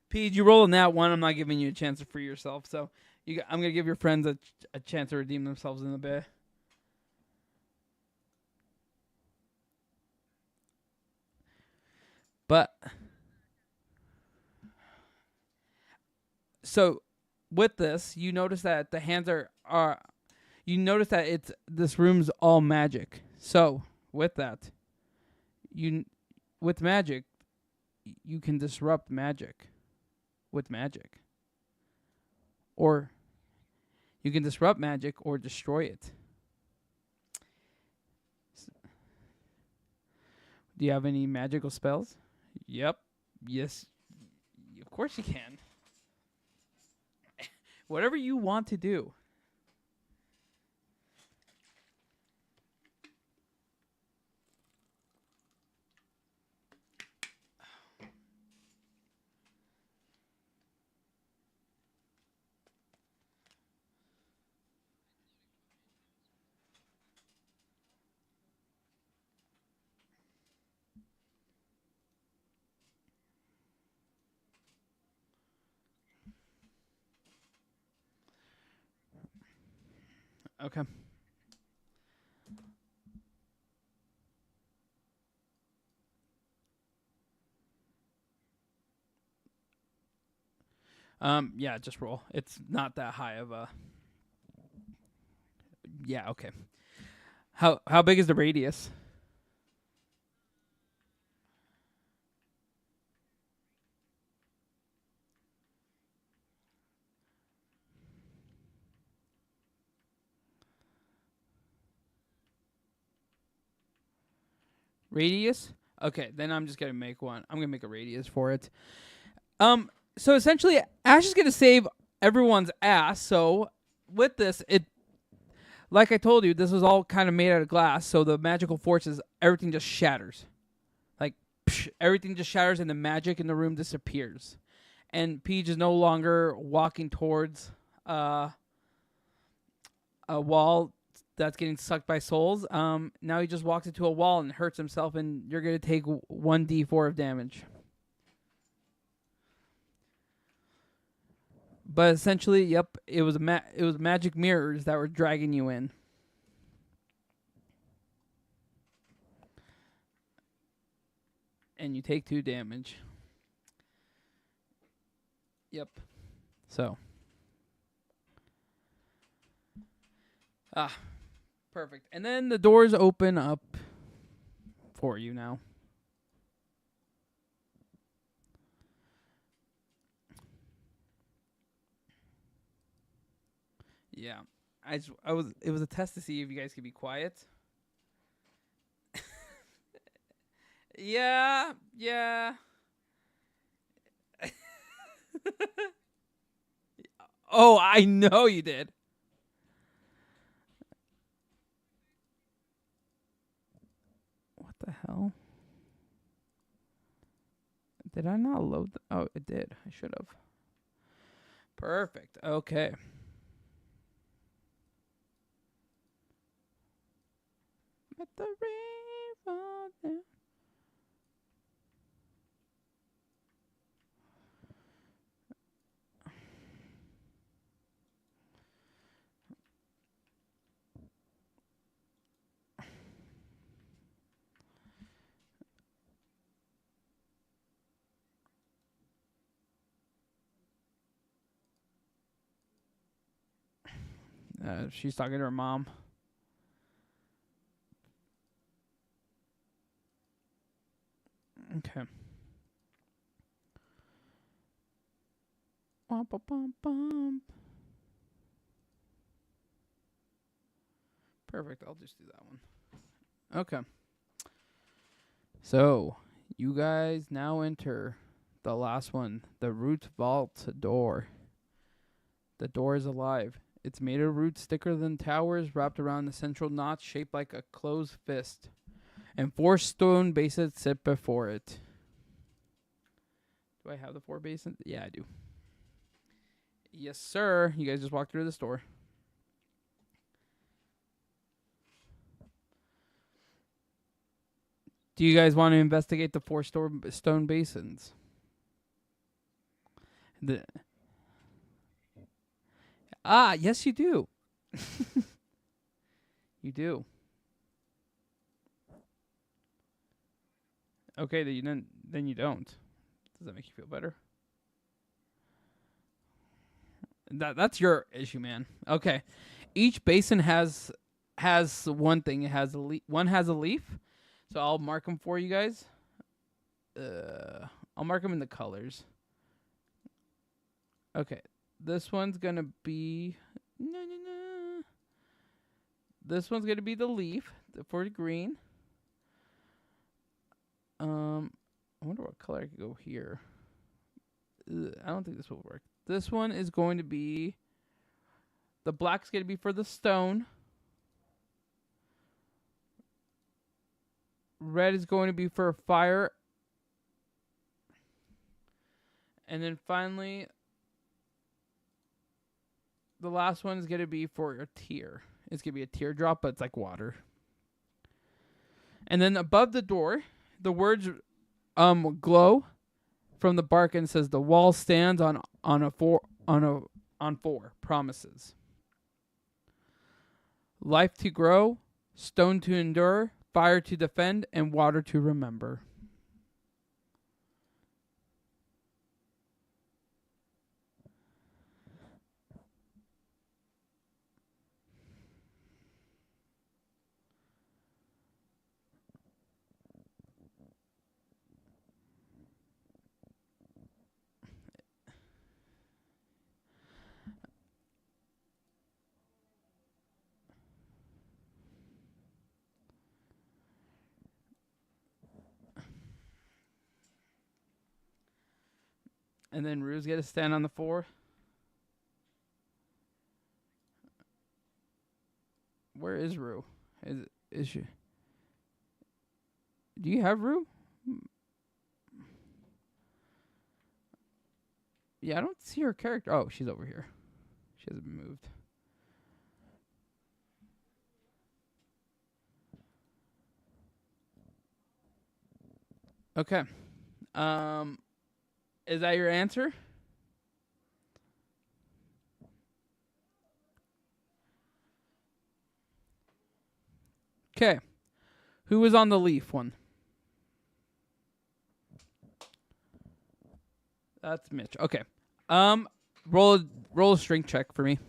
S1: Pete, you roll in that one. I'm not giving you a chance to free yourself. So I'm gonna give your friends a chance to redeem themselves in a bit. But so with this, you notice that the hands are you notice that it's this room's all magic. So with that, with magic, you can disrupt magic with magic. Or you can disrupt magic or destroy it. Do you have any magical spells? Yep. Yes. Of course you can. Whatever you want to do. Okay. Yeah, just roll. It's not that high of a. Yeah, okay. How big is the radius? Radius? Okay, then I'm just gonna make one. I'm gonna make a radius for it. So essentially, Ash is gonna save everyone's ass. So with this, like I told you, this was all kind of made out of glass. So the magical forces, everything just shatters, like everything just shatters, and the magic in the room disappears. And Peach is no longer walking towards a wall that's getting sucked by souls. Now he just walks into a wall and hurts himself, and you're gonna take 1d4 of damage. But essentially, yep, it was magic mirrors that were dragging you in. And you take 2 damage. Yep. So. Perfect. And then the doors open up for you now. Yeah. It was a test to see if you guys could be quiet. Yeah. Oh, I know you did. What the hell? Did I not load? Oh, it did. I should have. Perfect. Okay. Let the rain fall down. She's talking to her mom. Okay. Bum, bum, bum, bum. Perfect. I'll just do that one. Okay. So, you guys now enter the last one, the root vault door. The door is alive. It's made of roots thicker than towers, wrapped around the central notch, shaped like a closed fist, and 4 stone basins sit before it. Do I have the 4 basins? Yeah, I do. Yes, sir. You guys just walked through this door. Do you guys want to investigate the 4 stone basins? Yes, you do. You do. Okay, then you don't. Does that make you feel better? That's your issue, man. Okay. Each basin has one thing. It has one has a leaf. So I'll mark them for you guys. I'll mark them in the colors. Okay. This one's going to be This one's going to be the leaf for the green. I wonder what color I could go here. I don't think this will work. This one is going to be the black's going to be for the stone. Red is going to be for fire. And then finally, the last one is going to be for a tear. It's going to be a teardrop, but it's like water. And then above the door, the words glow from the bark and says the wall stands on 4 promises. Life to grow, stone to endure, fire to defend, and water to remember. And then Rue's got to stand on the 4. Where is Rue? Is she? Do you have Rue? Yeah, I don't see her character. Oh, she's over here. She hasn't moved. Okay. Is that your answer? Okay. Who was on the leaf one? That's Mitch. Okay. Roll a strength check for me.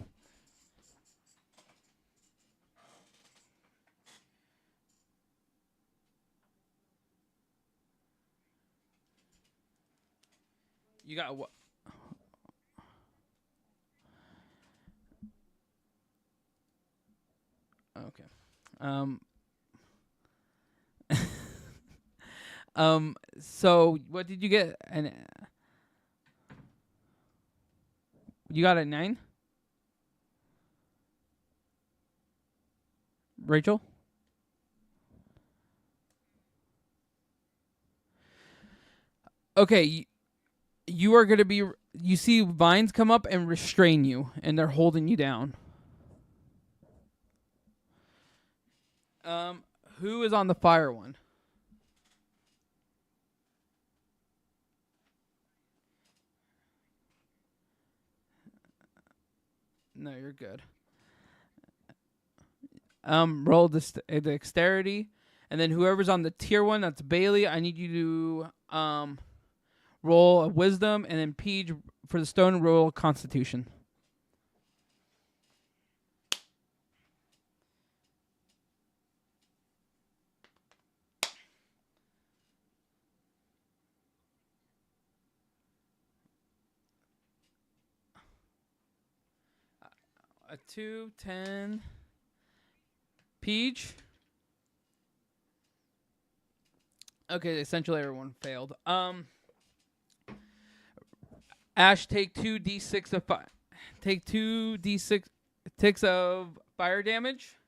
S1: You got what? Okay. So what did you get? You got a 9? Rachel? Okay, you are going to be, you see vines come up and restrain you, and they're holding you down. Who is on the fire one? No, you're good. Roll the dexterity, and then whoever's on the tier one, that's Bailey. I need you to roll a wisdom, and then Peach for the stone roll Constitution. A 2, 10. Peach. Okay, essentially everyone failed. Ash, take 2d6 of take 2d6 ticks of fire damage.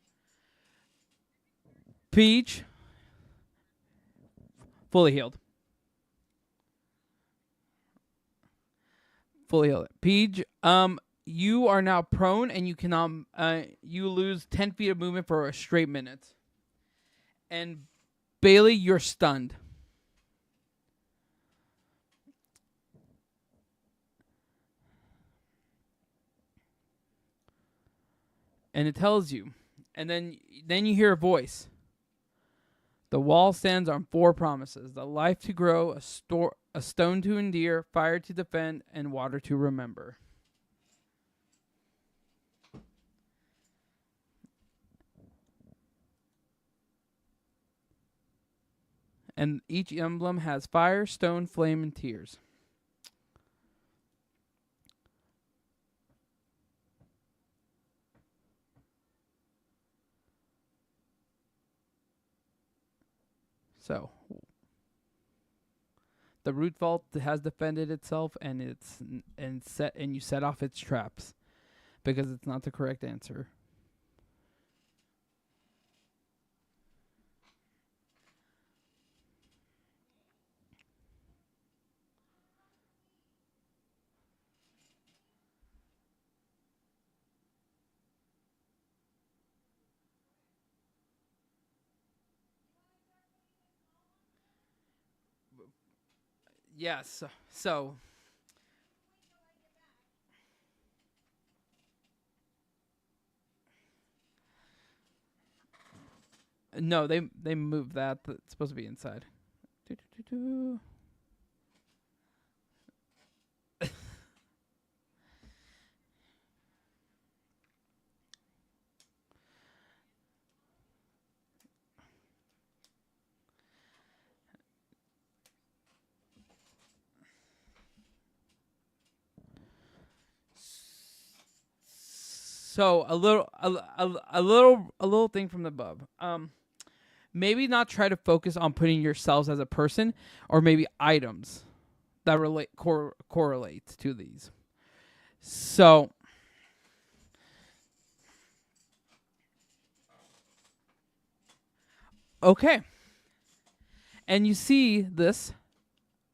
S1: Peach, fully healed. Fully healed. Peach, you are now prone and you cannot. You lose 10 feet of movement for a straight minute. And Bailey, you're stunned. And it tells you, and then you hear a voice. The wall stands on 4 promises: the life to grow, a stone to endear, fire to defend, and water to remember. And each emblem has fire, stone, flame, and tears. So, the root vault has defended itself, and you set off its traps because it's not the correct answer. Yes. So. No, they moved that. It's supposed to be inside. So a little thing from the above. Maybe not try to focus on putting yourselves as a person, or maybe items that correlate to these. So, okay, and you see this.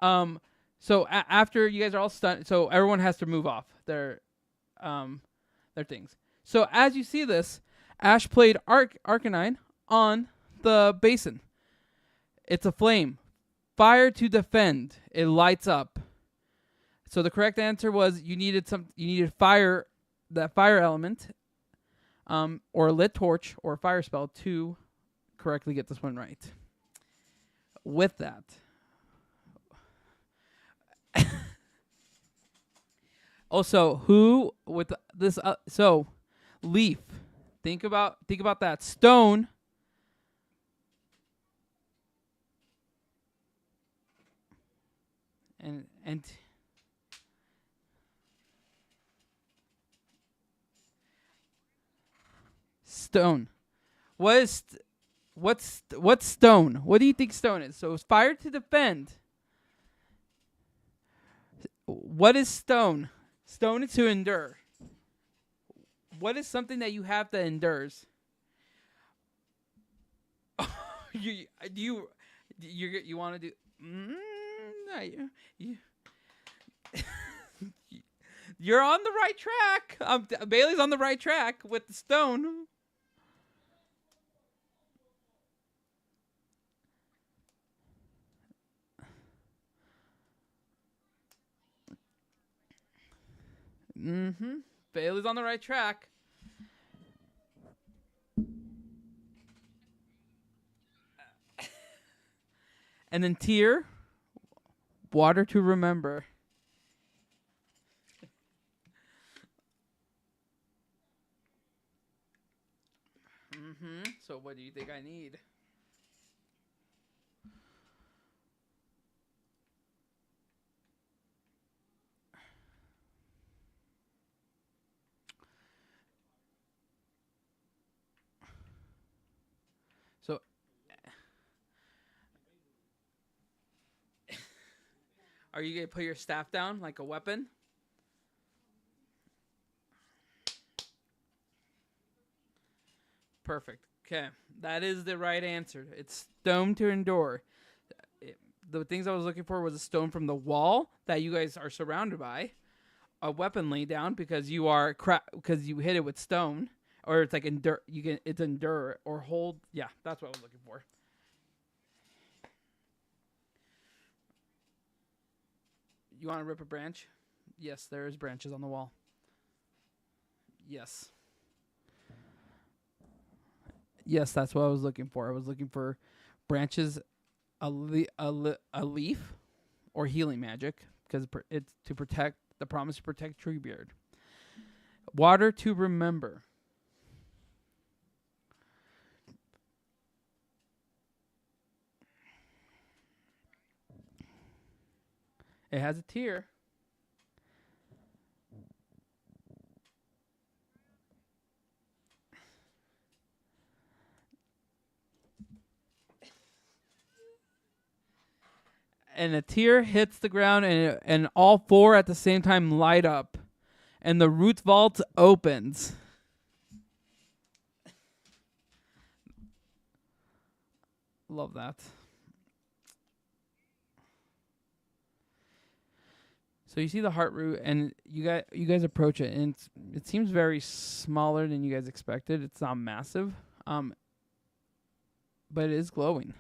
S1: So after you guys are all stunned, so everyone has to move off their things. So as you see this, Ash played Arcanine on the basin. It's a flame. Fire to defend. It lights up. So the correct answer was you needed fire, that fire element, or a lit torch or a fire spell to correctly get this one right. With that, also who with this? So Leaf. Think about that. Stone. And stone. What's stone? What do you think stone is? So it's fire to defend. What is stone? Stone is to endure. What is something that you have that endures? you want to do? You're on the right track. Bailey's on the right track with the stone. Bailey's on the right track. And then tear, water to remember. So what do you think I need? So Are you gonna put your staff down like a weapon? Perfect. Okay, that is the right answer. It's stone to endure. The things I was looking for was a stone from the wall that you guys are surrounded by, a weapon laid down because you are because you hit it with stone, or it's like endure. It's endure or hold. Yeah, that's what I was looking for. You want to rip a branch? Yes, there is branches on the wall. Yes. Yes, that's what I was looking for. I was looking for branches, a leaf, or healing magic, because it's to protect the promise to protect Treebeard. Water to remember. It has a tear. And a tear hits the ground, and all four at the same time light up, and the root vault opens. Love that. So you see the heart root, and you guys approach it, and it seems very smaller than you guys expected. It's not massive, but it is glowing.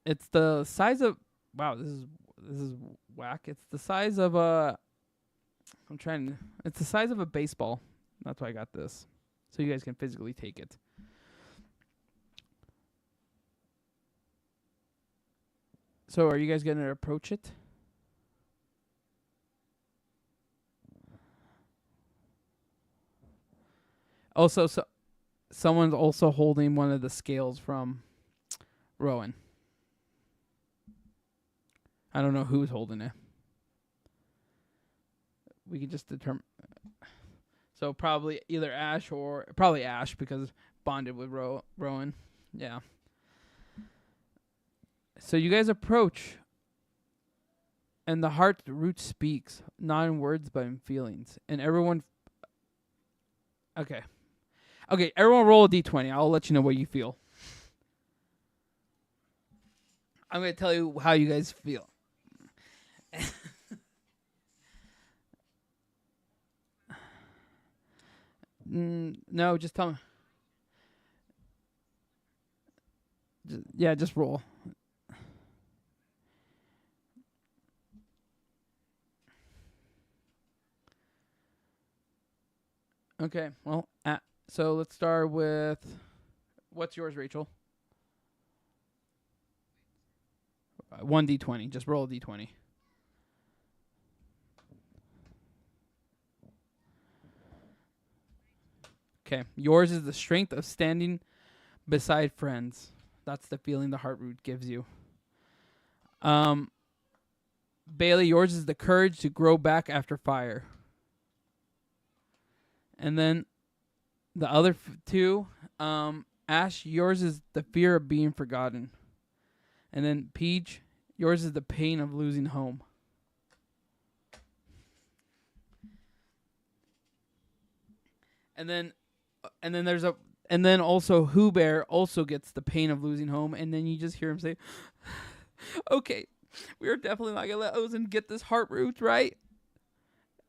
S1: It's the size of this is whack. It's the size of it's the size of a baseball. That's why I got this, so you guys can physically take it. So are you guys going to approach it? Also, someone's also holding one of the scales from Rowan. I don't know who's holding it. We can just determine. So probably either Ash probably Ash because bonded with Rowan. Yeah. So you guys approach, and the heart root speaks, not in words but in feelings. And everyone. Okay, everyone roll a d20. I'll let you know what you feel. I'm going to tell you how you guys feel. No, just tell me. Just roll. Okay, well, so let's start with, what's yours, Rachel? 1d20. Just roll a d20. Okay, yours is the strength of standing beside friends. That's the feeling the heart root gives you. Bailey, yours is the courage to grow back after fire. And then the other two, Ash, yours is the fear of being forgotten. And then Peach, yours is the pain of losing home. And then also Who Bear also gets the pain of losing home, and then you just hear him say, "Okay, we are definitely not gonna let Ozen get this heart root, right?"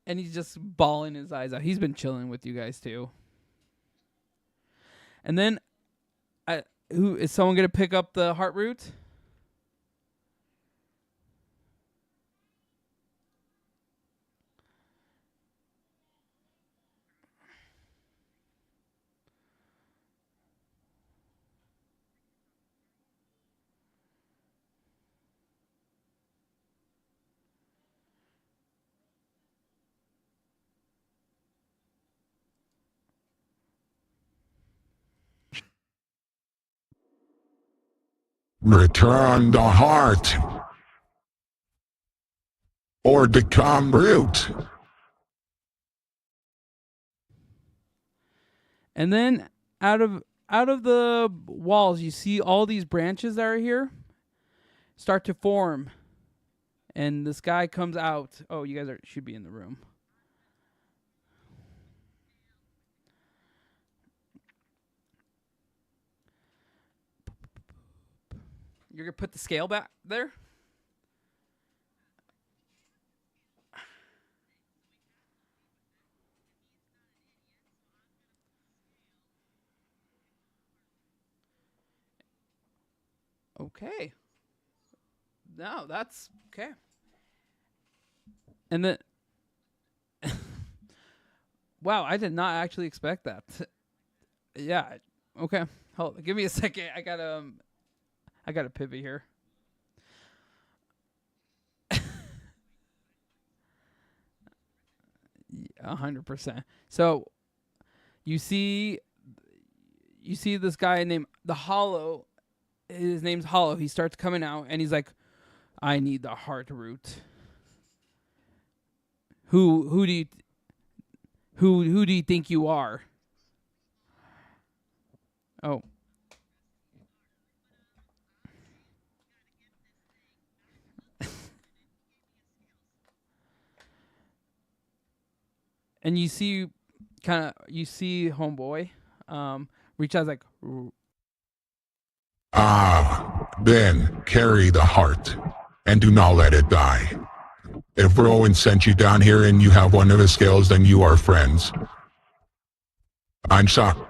S1: And he's just bawling his eyes out. He's been chilling with you guys too. And then, who is someone gonna pick up the heart root?
S8: Return the heart. Or become root.
S1: And then out of the walls, you see all these branches that are here, start to form, and this guy comes out. Oh, you guys should be in the room. You're gonna put the scale back there. Okay. No, that's okay. And then, wow, I did not actually expect that. Yeah. Okay. Hold. Give me a second. I got a pivot here. Yeah, 100%. So, you see this guy named the Hollow. His name's Hollow. He starts coming out, and he's like, "I need the heart root." Who do you think you are? Oh. And you see homeboy reach out like,
S8: Then carry the heart, and do not let it die. If Rowan sent you down here and you have one of his skills, then you are friends. I'm sorry.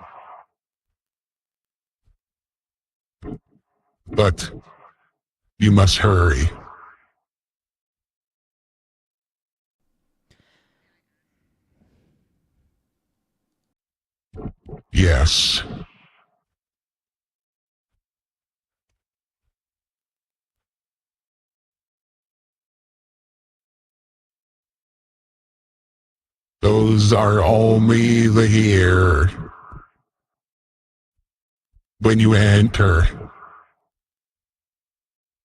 S8: But you must hurry. Yes. Those are only the here. When you enter.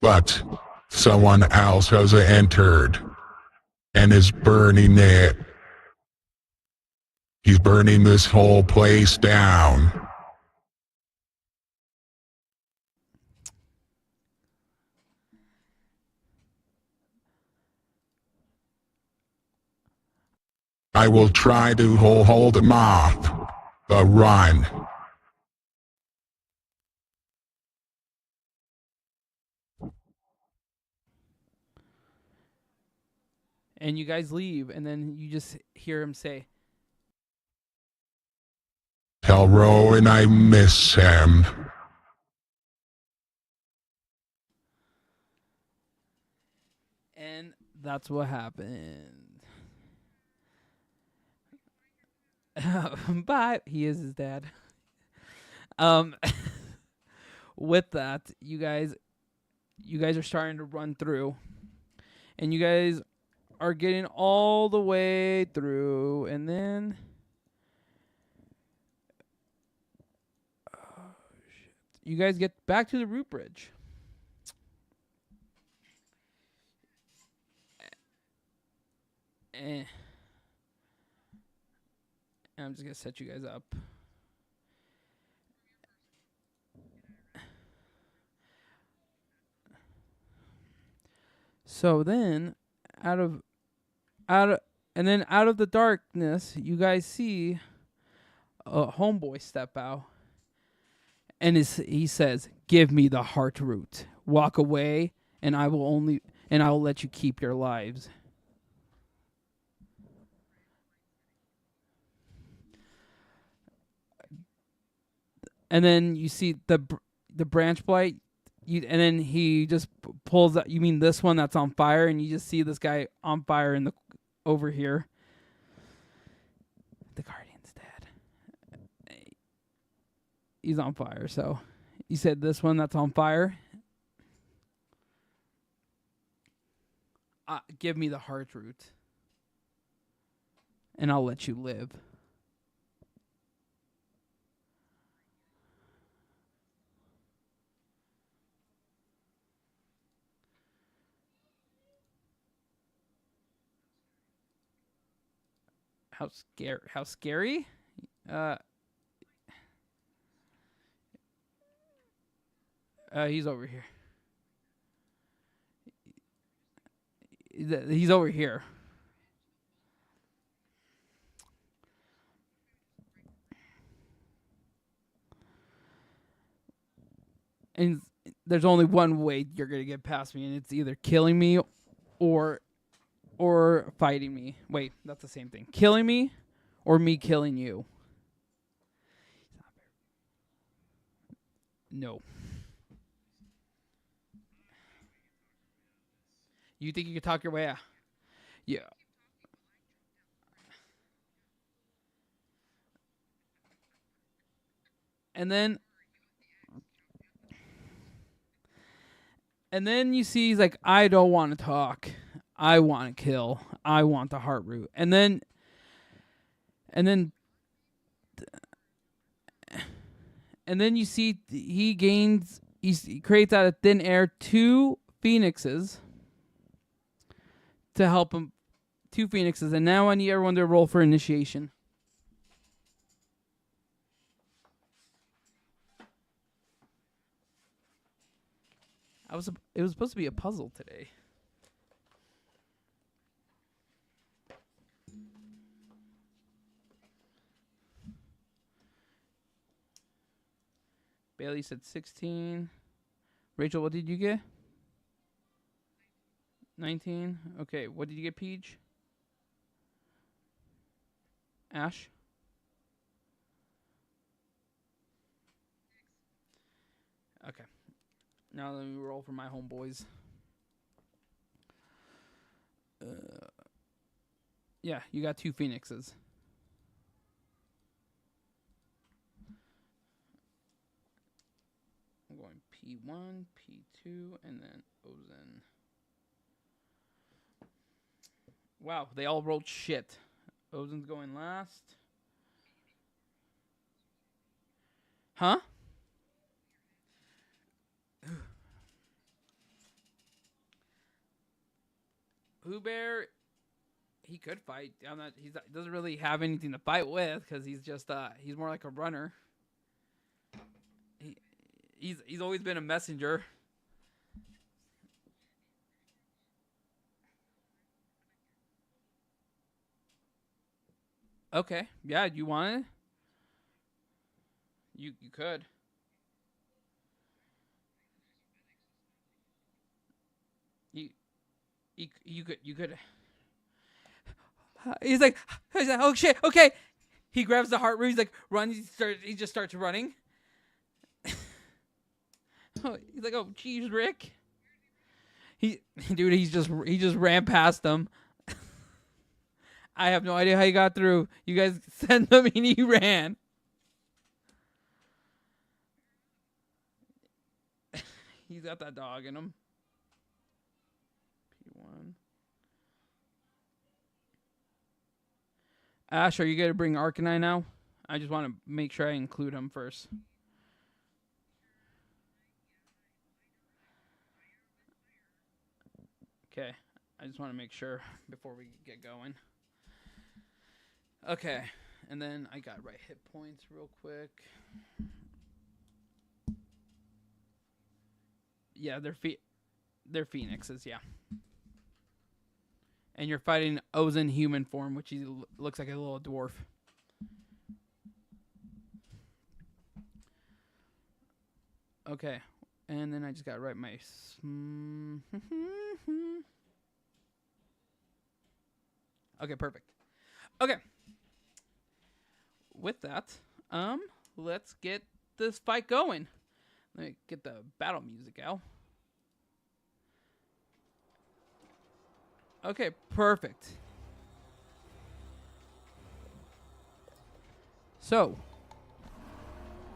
S8: But someone else has entered and is burning it. He's burning this whole place down. I will try to hold him off, but run.
S1: and you guys leave, and then you just hear him say,
S8: Tell Rowan I miss him.
S1: and that's what happened. Bye. He is his dad. With that, you guys are starting to run through, and you guys are getting all the way through, and then you guys get back to the root bridge. And I'm just gonna set you guys up. So then, out of the darkness, you guys see a homeboy step out, and he says, "Give me the heart root. Walk away, and I will let you keep your lives." And then you see the branch blight. And then he just pulls out. You mean this one that's on fire? And you just see this guy on fire over here. The Guardian's dead. He's on fire. So you said this one that's on fire. Give me the heart root, and I'll let you live. How scary? He's over here. He's over here. And there's only one way you're gonna get past me, and it's either killing me or fighting me. Wait, that's the same thing. Killing me or me killing you. No. You think you can talk your way out? Yeah. And then you see he's like, I don't want to talk. I want to kill. I want the heart root. And then you see he creates out of thin air 2 phoenixes to help him. 2 phoenixes. And now I need everyone to roll for initiation. It was supposed to be a puzzle today. Bailey said 16. Rachel, what did you get? 19. Okay, what did you get, Peach? Ash? Okay. Now let me roll for my homeboys. Yeah, you got 2 phoenixes. I'm going P1, P2, and then Ozen. Wow, they all rolled shit. Ozen's going last. Huh? Pooh Bear, he could fight. He doesn't really have anything to fight with because he's just he's more like a runner. He's always been a messenger. Okay, yeah, you want it? You could. You could. He's like, oh shit, okay. He grabs the heart root. He's like, run. He just starts running. He's like, oh geez, Rick. He just ran past them. I have no idea how he got through. You guys sent him and he ran. He's got that dog in him. P1. Ash, are you going to bring Arcanine now? I just want to make sure I include him first. Okay. I just want to make sure before we get going. Okay. And then I got right hit points real quick. Yeah, they're phoenixes, yeah. And you're fighting Ozen human form, which he looks like a little dwarf. Okay. And then I just got to write my... Okay, perfect. Okay. With that, let's get this fight going. Let me get the battle music out. Okay, perfect. So,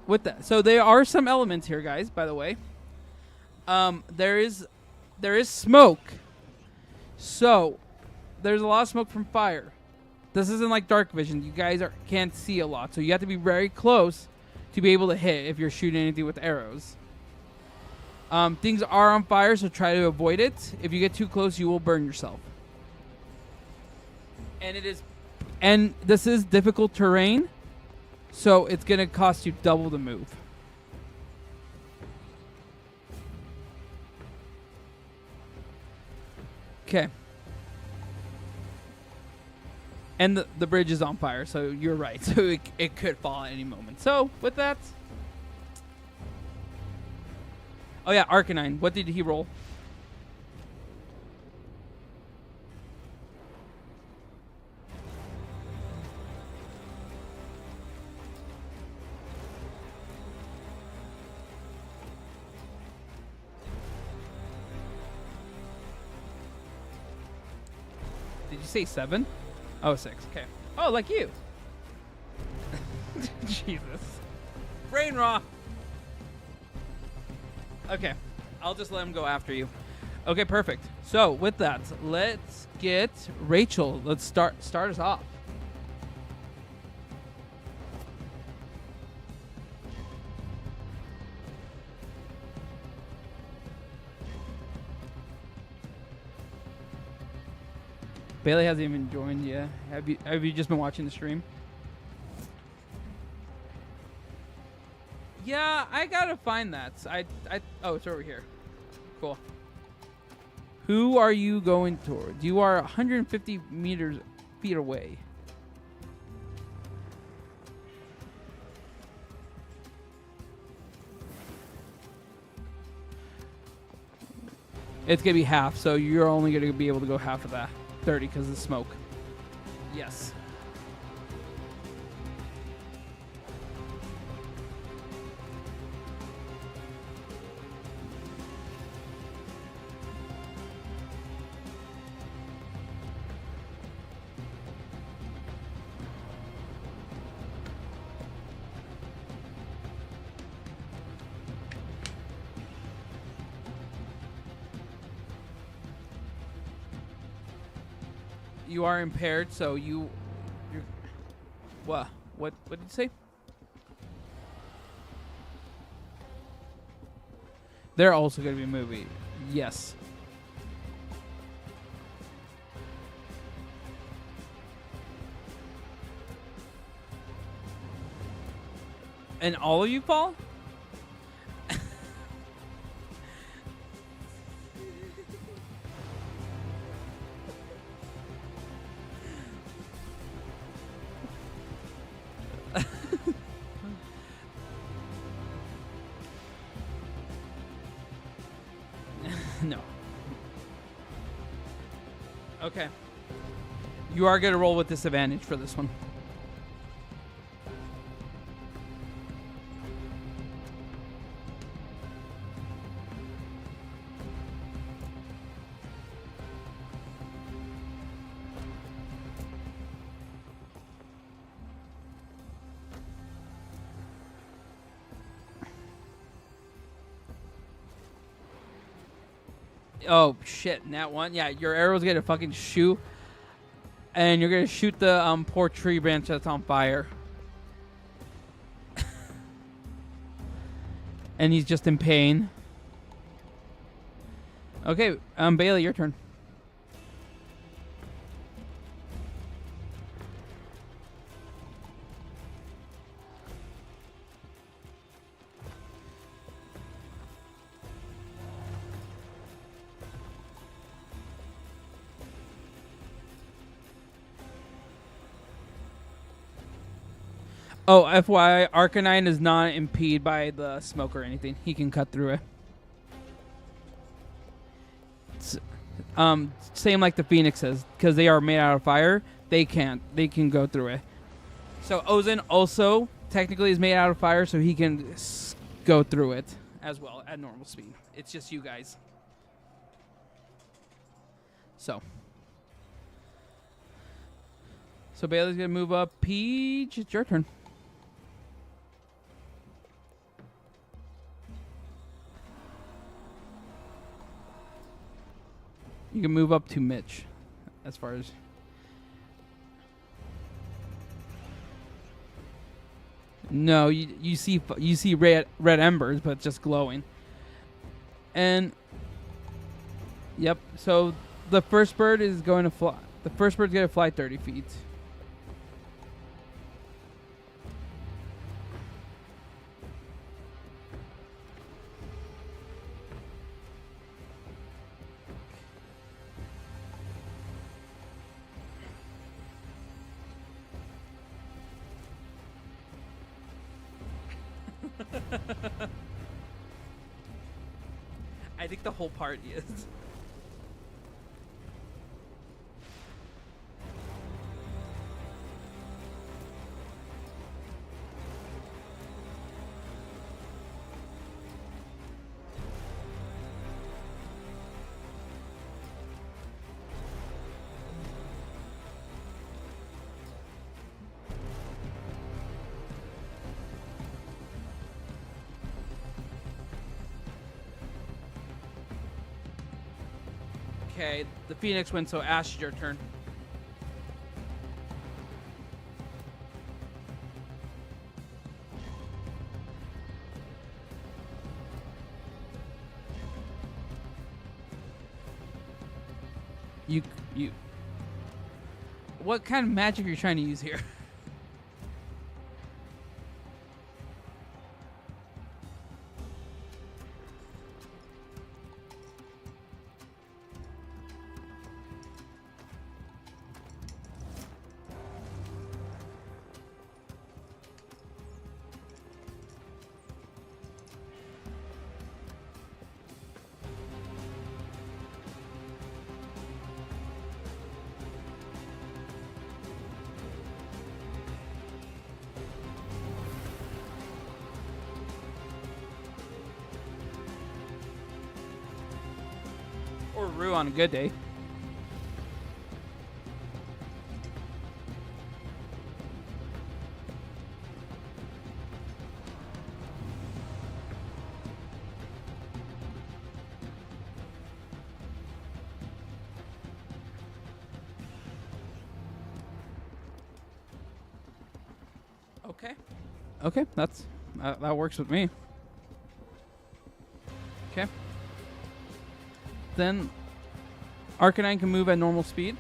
S1: with that, so there are some elements here, guys, by the way. There is smoke. So, there's a lot of smoke from fire. This isn't like dark vision. You guys can't see a lot, so you have to be very close to be able to hit if you're shooting anything with arrows. Things are on fire, so try to avoid it. If you get too close, you will burn yourself. And this is difficult terrain, so it's gonna cost you double the move. Okay. And the bridge is on fire, so you're right. So it could fall at any moment. So with that, oh yeah, Arcanine. What did he roll? Did you say 7? Oh, 6. Okay. Oh, like you. Jesus. Brain raw. Okay. I'll just let him go after you. Okay, perfect. So, with that, let's get Rachel. Let's start us off. Bailey hasn't even joined yet. Have you just been watching the stream? Yeah, I gotta find that. Oh, it's over here. Cool. Who are you going towards? You are 150 feet away. It's gonna be half, so you're only gonna be able to go half of that. 30 because of the smoke. Yes. You are impaired, so you're what did you say? They're also going to be a movie. Yes. And all of you fall? No. Okay. You are going to roll with disadvantage for this one. Oh shit, Nat 1. Yeah, your arrow's gonna fucking shoot. And you're gonna shoot the poor tree branch that's on fire. And he's just in pain. Okay, Bailey, your turn. Oh, FYI, Arcanine is not impeded by the smoke or anything. He can cut through it. Same like the Phoenixes, because they are made out of fire. They can't. They can go through it. So Ozen also technically is made out of fire, so he can go through it as well at normal speed. It's just you guys. So Bailey's gonna move up. Peach, it's your turn. You can move up to Mitch, as far as. No, you see red embers, but just glowing. And yep. So the first bird is going to fly. The first bird's going to fly 30 feet. I think the whole party is. Okay, the Phoenix wins, so Ash, your turn. You. What kind of magic are you trying to use here? Or Rue on a good day. Okay. Okay, that works with me. Okay. Then Arcanine can move at normal speed.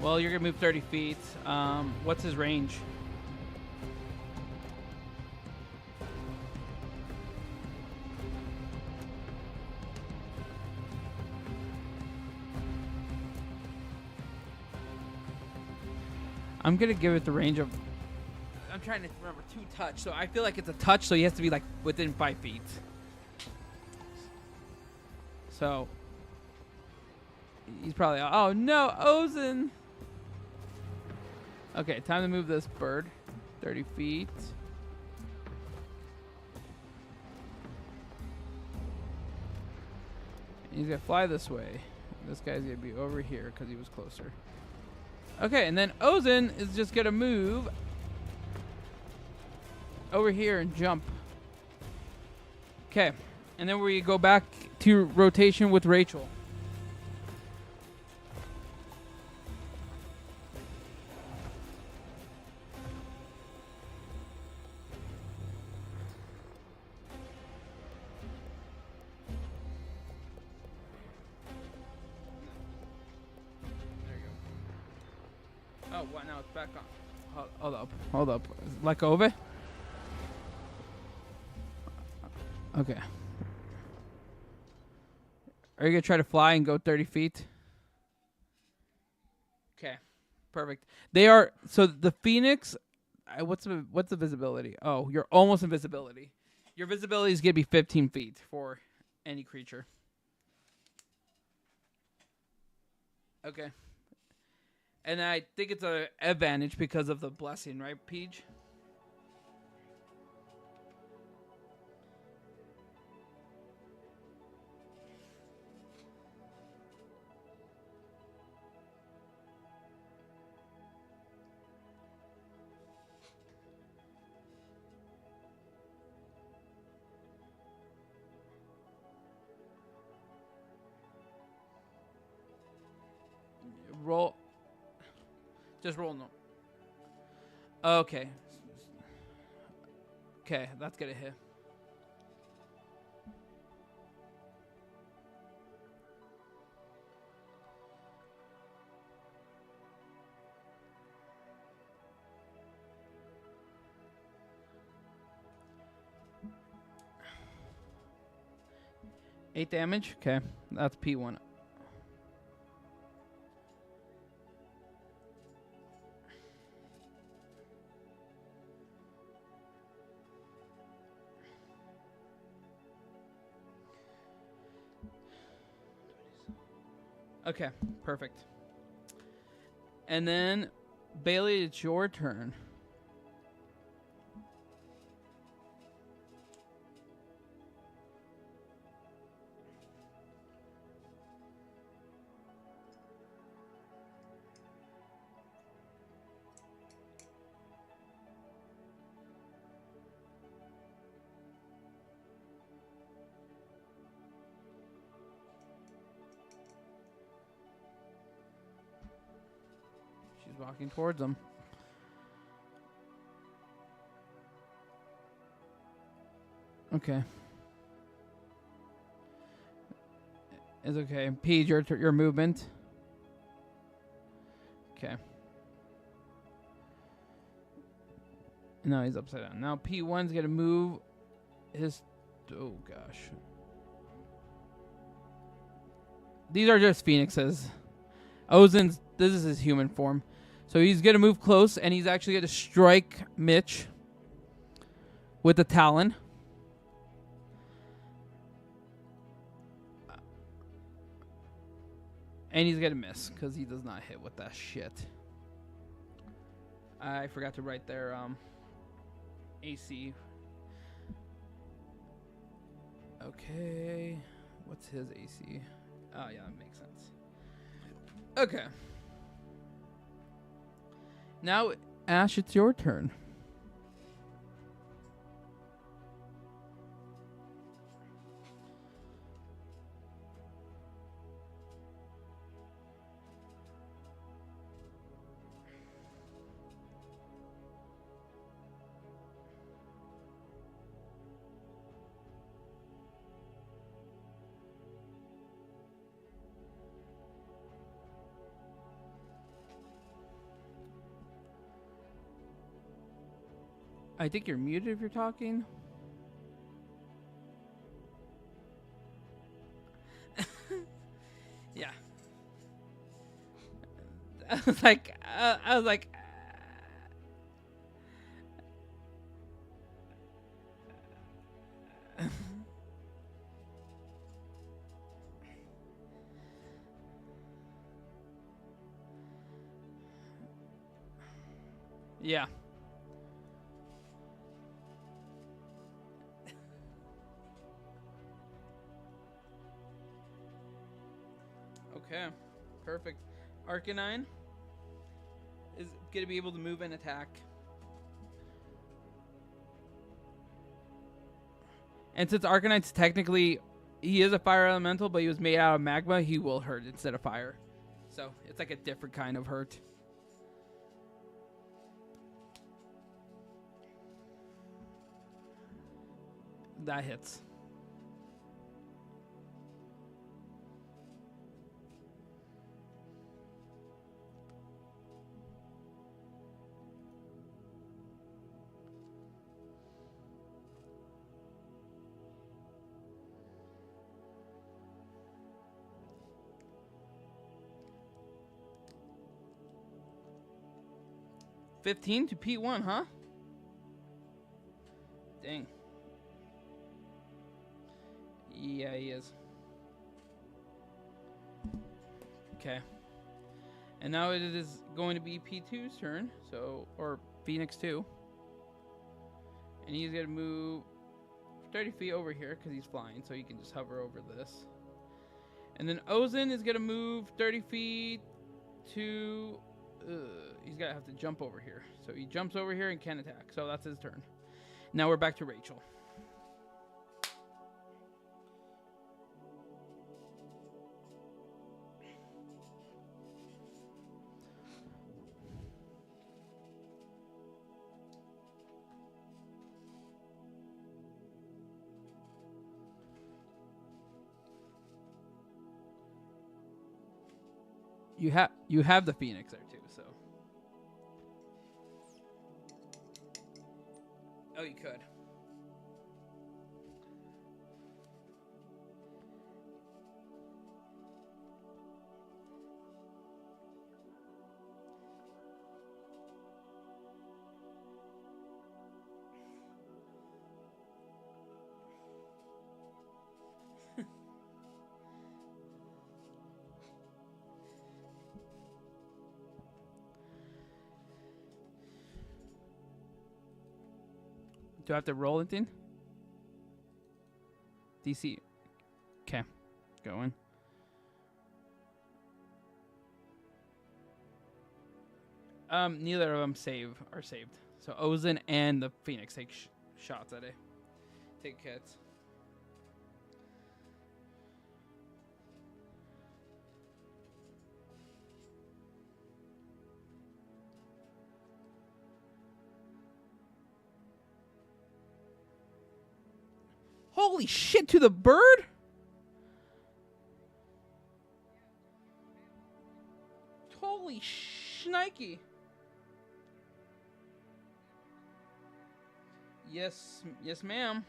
S1: Well, you're gonna move 30 feet. What's his range? I'm gonna give it the range of. I'm trying to remember 2 touch, so I feel like it's a touch, so he has to be like within 5 feet. So he's probably. Oh no, Ozen! Okay, time to move this bird 30 feet. He's gonna fly this way. This guy's gonna be over here because he was closer. Okay, and then Ozen is just gonna move over here and jump. Okay, and then we go back to rotation with Rachel. Oh, what? Now it's back on. Hold up. Hold up. Let go of it? Okay. Are you going to try to fly and go 30 feet? Okay. Perfect. They are... So the Phoenix... What's the visibility? Oh, you're almost invisibility. Your visibility is going to be 15 feet for any creature. Okay. And I think it's an advantage because of the blessing, right, Peach? Roll. Just roll no. Okay. Okay, that's gonna hit. 8 damage. Okay, that's P1. Okay, perfect. And then, Bailey, it's your turn. She's walking towards him. Okay. It's okay. P, your movement. Okay. Now he's upside down. Now P1's gonna move his. Oh gosh. These are just phoenixes. Ozen's. This is his human form. So he's gonna move close, and he's actually gonna strike Mitch with the Talon. And he's gonna miss because he does not hit with that shit. I forgot to write their AC. Okay, what's his AC? Oh yeah, that makes sense. Okay. Now, Ash, it's your turn. I think you're muted if you're talking. Yeah. I was like, yeah. Okay, perfect. Arcanine is going to be able to move and attack. And since Arcanine's technically, he is a fire elemental, but he was made out of magma, he will hurt instead of fire. So it's like a different kind of hurt. That hits. $15 to P1, huh? Dang. Yeah, he is. Okay. And now it is going to be P2's turn, so, or Phoenix 2. And he's going to move 30 feet over here because he's flying, so he can just hover over this. And then Ozen is going to move 30 feet to... he's going to have to jump over here. So he jumps over here and can attack. So that's his turn. Now we're back to Rachel. You have the Phoenix there too, so. Oh, you could. Do I have to roll anything? DC. Okay. Going. Neither of them are saved. So Ozen and the Phoenix take shots at it. Take hits. Holy shit to the bird? Holy shnikey. Yes, ma'am.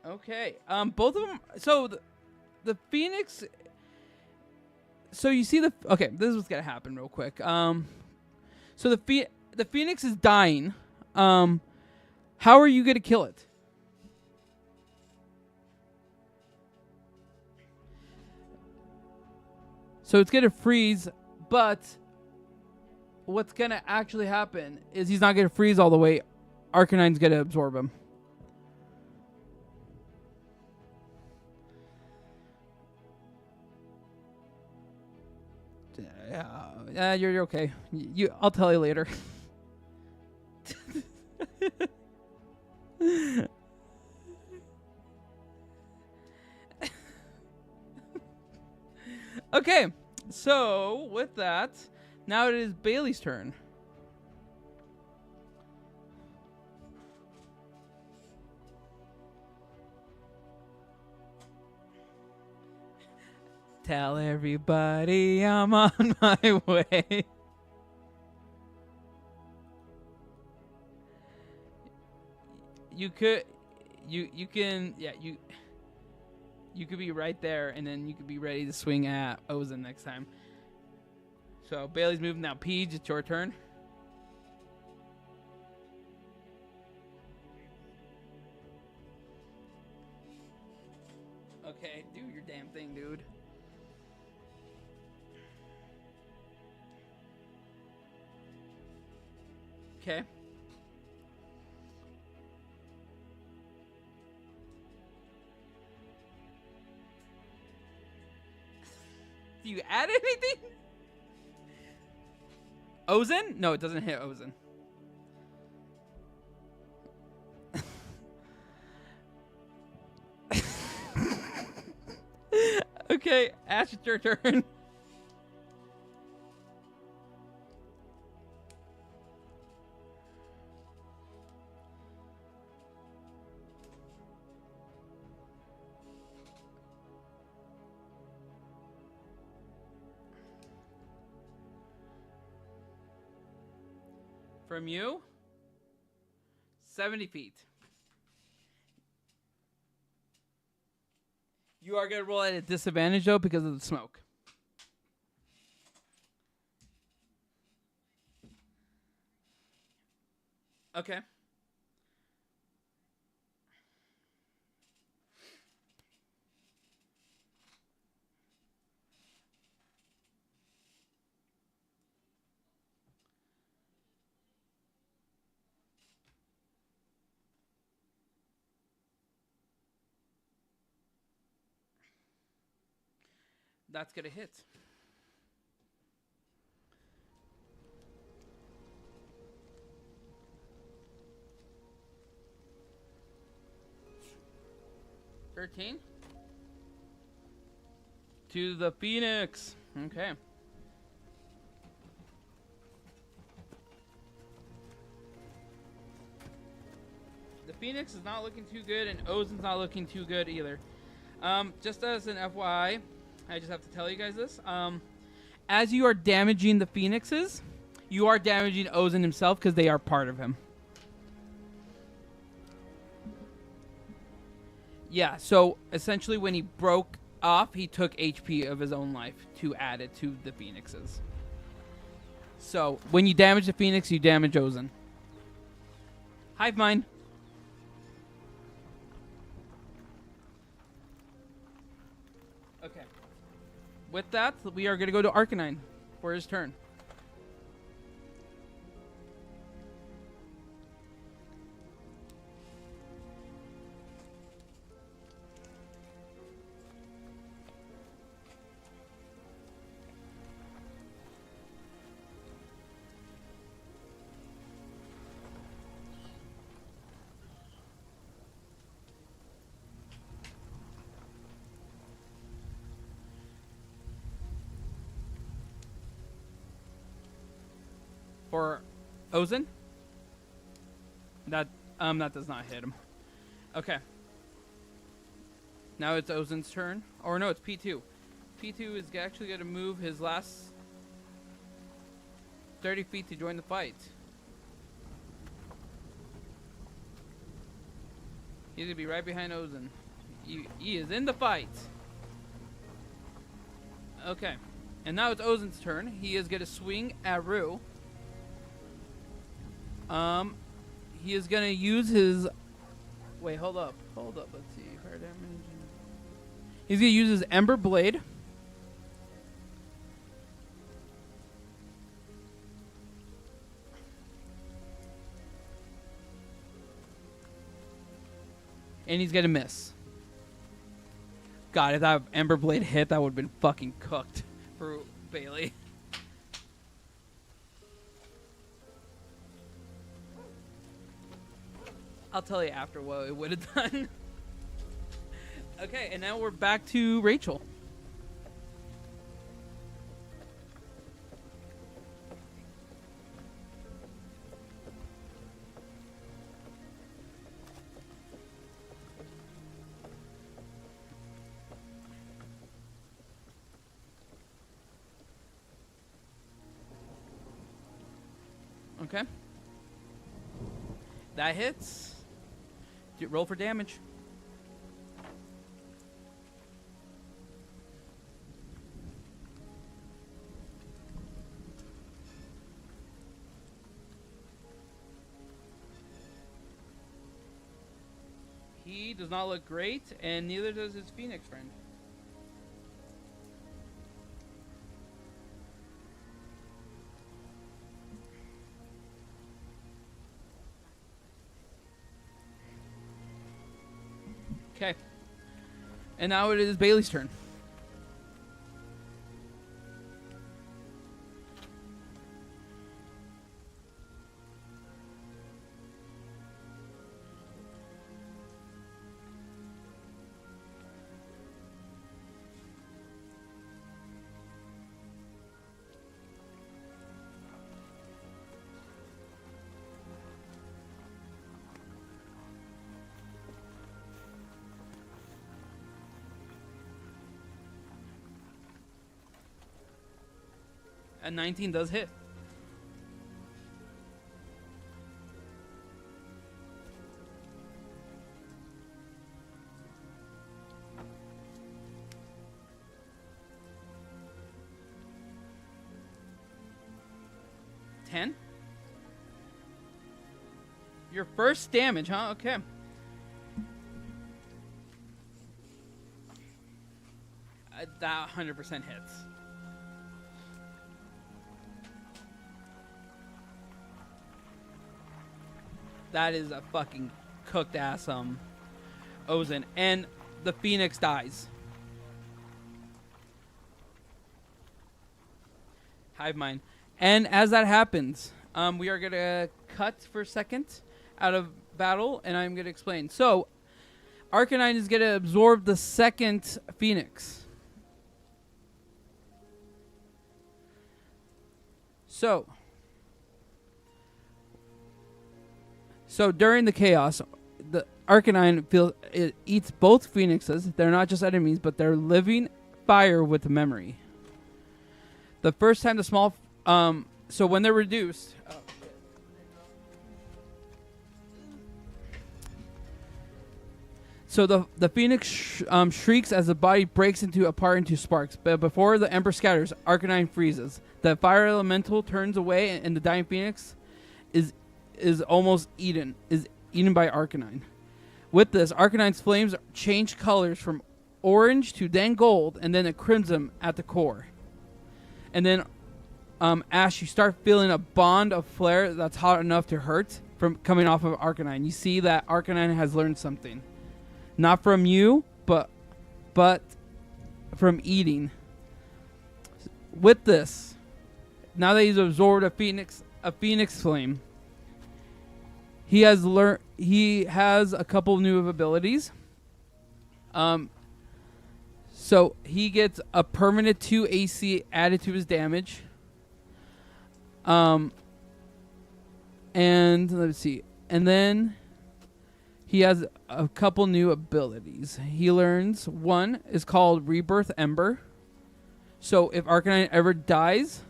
S1: Okay. Both of them. So the Phoenix. So you see the. Okay, this is what's gonna happen real quick. So the Phoenix is dying. How are you gonna kill it? So it's gonna freeze, but what's gonna actually happen is he's not gonna freeze all the way. Arcanine's gonna absorb him. Yeah, you're okay. I'll tell you later. Okay, so with that, now it is Bailey's turn. Tell everybody I'm on my way. You could be right there, and then you could be ready to swing at Ozen next time. So Bailey's moving now. Peach, it's your turn. Okay, do your damn thing, dude. Okay. Do you add anything? Ozen? No, it doesn't hit Ozen. Okay, Ash, it's your turn. From you, 70 feet. You are going to roll at a disadvantage, though, because of the smoke. Okay. That's going to hit. $13 to the Phoenix. Okay. The Phoenix is not looking too good, and Ozen's not looking too good either. Just as an FYI, I just have to tell you guys this. As you are damaging the Phoenixes, you are damaging Ozen himself because they are part of him. Yeah, so essentially when he broke off, he took HP of his own life to add it to the Phoenixes. So when you damage the Phoenix, you damage Ozen. Hive mind. Okay. With that, we are going to go to Arcanine for his turn. for Ozen. That does not hit him. Okay. Now it's Ozen's turn. Or no, it's P2. P2 is actually going to move his last 30 feet to join the fight. He's going to be right behind Ozen. He is in the fight. Okay. And now it's Ozen's turn. He is going to swing at Rue. He is going to use his... Wait, hold up. Hold up. Let's see. Fire damage. He's going to use his Ember Blade. And he's going to miss. God, if that Ember Blade hit, that would have been fucking cooked for Bailey. I'll tell you after what it would have done. Okay, and now we're back to Rachel. Okay. That hits. Roll for damage. He does not look great, and neither does his Phoenix friend. Okay. And now it is Bailey's turn. And 19 does hit. $10. Your first damage, huh? Okay. That 100% hits. That is a fucking cooked ass Ozen, and the Phoenix dies. Hive mind. And as that happens, we are gonna cut for a second out of battle, and I'm gonna explain. So, Arcanine is gonna absorb the second Phoenix. So during the chaos, the Arcanine it eats both Phoenixes. They're not just enemies, but they're living fire with memory. The first time the small, so when they're reduced, so the Phoenix shrieks as the body breaks apart into sparks. But before the Ember scatters, Arcanine freezes. The fire elemental turns away, and the dying Phoenix is almost eaten by Arcanine. With this, Arcanine's flames change colors from orange to then gold, and then a crimson at the core. And then, Ash, you start feeling a bond of flare that's hot enough to hurt from coming off of Arcanine. You see that Arcanine has learned something, not from you, but from eating. With this, now that he's absorbed a Phoenix flame, he has a couple new abilities. So he gets a permanent 2 AC added to his damage. And let's see. And then he has a couple new abilities. He learns one is called Rebirth Ember. So if Arcanine ever dies,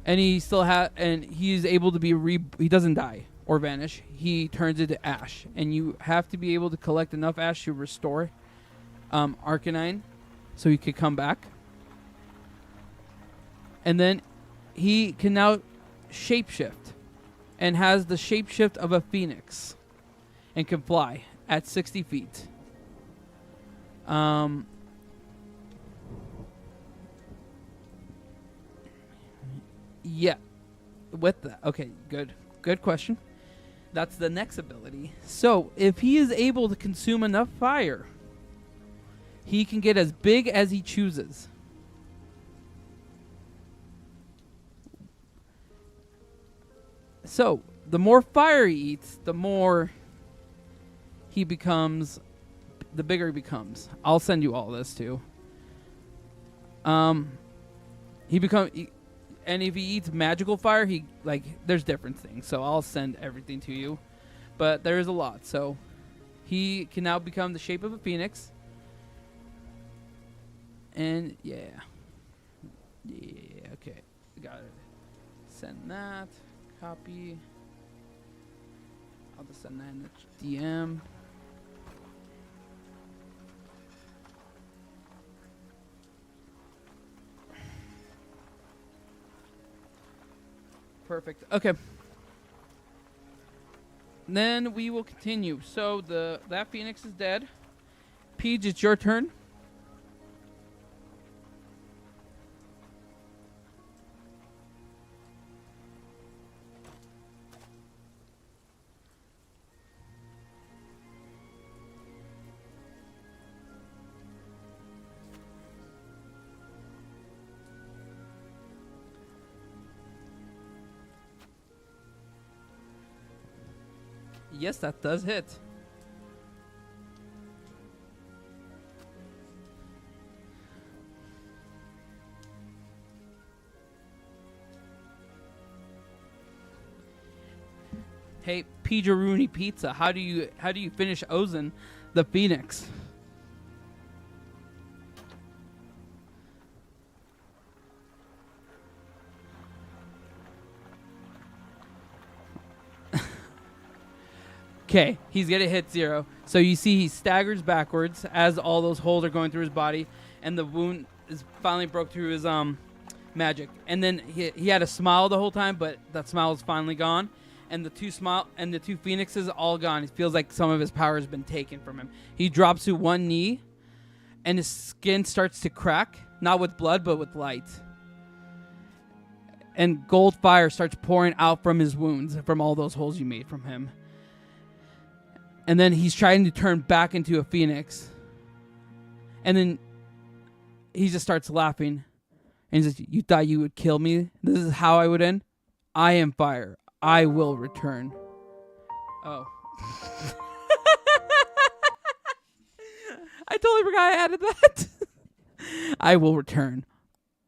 S1: and he still and he's able to be he doesn't die or vanish, he turns into ash, and you have to be able to collect enough ash to restore Arcanine, so he could come back. And then he can now shapeshift, and has the shapeshift of a phoenix, and can fly at 60 feet. Yeah. With that. Okay, good. Good question. That's the next ability. So, if he is able to consume enough fire, he can get as big as he chooses. So, the more fire he eats, the more he becomes, the bigger he becomes. I'll send you all this too. And if he eats magical fire, there's different things. So I'll send everything to you, but there is a lot. So he can now become the shape of a phoenix. And okay, got it. Send that. Copy. I'll just send that in the DM. Perfect. Okay. Then we will continue. So that phoenix is dead. Peach, it's your turn. Yes, that does hit. Hey, Pijaruni Pizza, how do you finish Ozen the Phoenix? Okay, he's gonna hit 0. So you see he staggers backwards as all those holes are going through his body, and the wound is finally broke through his magic. And then he had a smile the whole time, but that smile is finally gone, and the two phoenixes all gone. It feels like some of his power has been taken from him. He drops to one knee, and his skin starts to crack, not with blood but with light. And gold fire starts pouring out from his wounds, from all those holes you made from him. And then he's trying to turn back into a phoenix. And then he just starts laughing. And he says, "You thought you would kill me? This is how I would end? I am fire. I will return." Oh. I totally forgot I added that. I will return.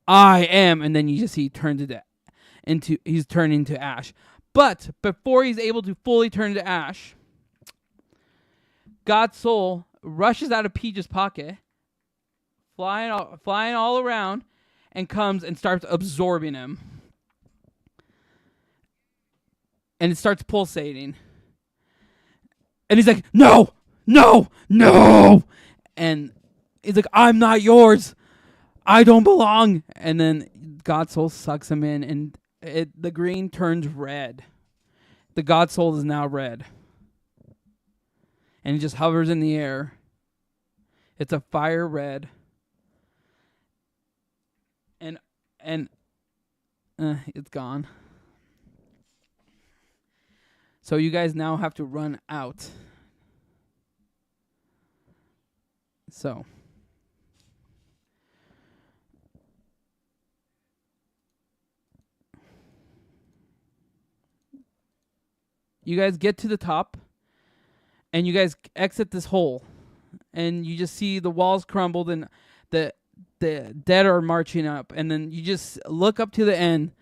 S1: I am. And then you just see he turns he's turned into ash. But before he's able to fully turn into ash, God's soul rushes out of Peach's pocket, flying all around, and comes and starts absorbing him. And it starts pulsating. And he's like, "No! No! No!" And he's like, "I'm not yours. I don't belong." And then God's soul sucks him in, and the green turns red. The God soul is now red. And it just hovers in the air. It's a fire red. And it's gone. So you guys now have to run out. So. You guys get to the top. And you guys exit this hole, and you just see the walls crumbled, and the dead are marching up. And then you just look up to the end,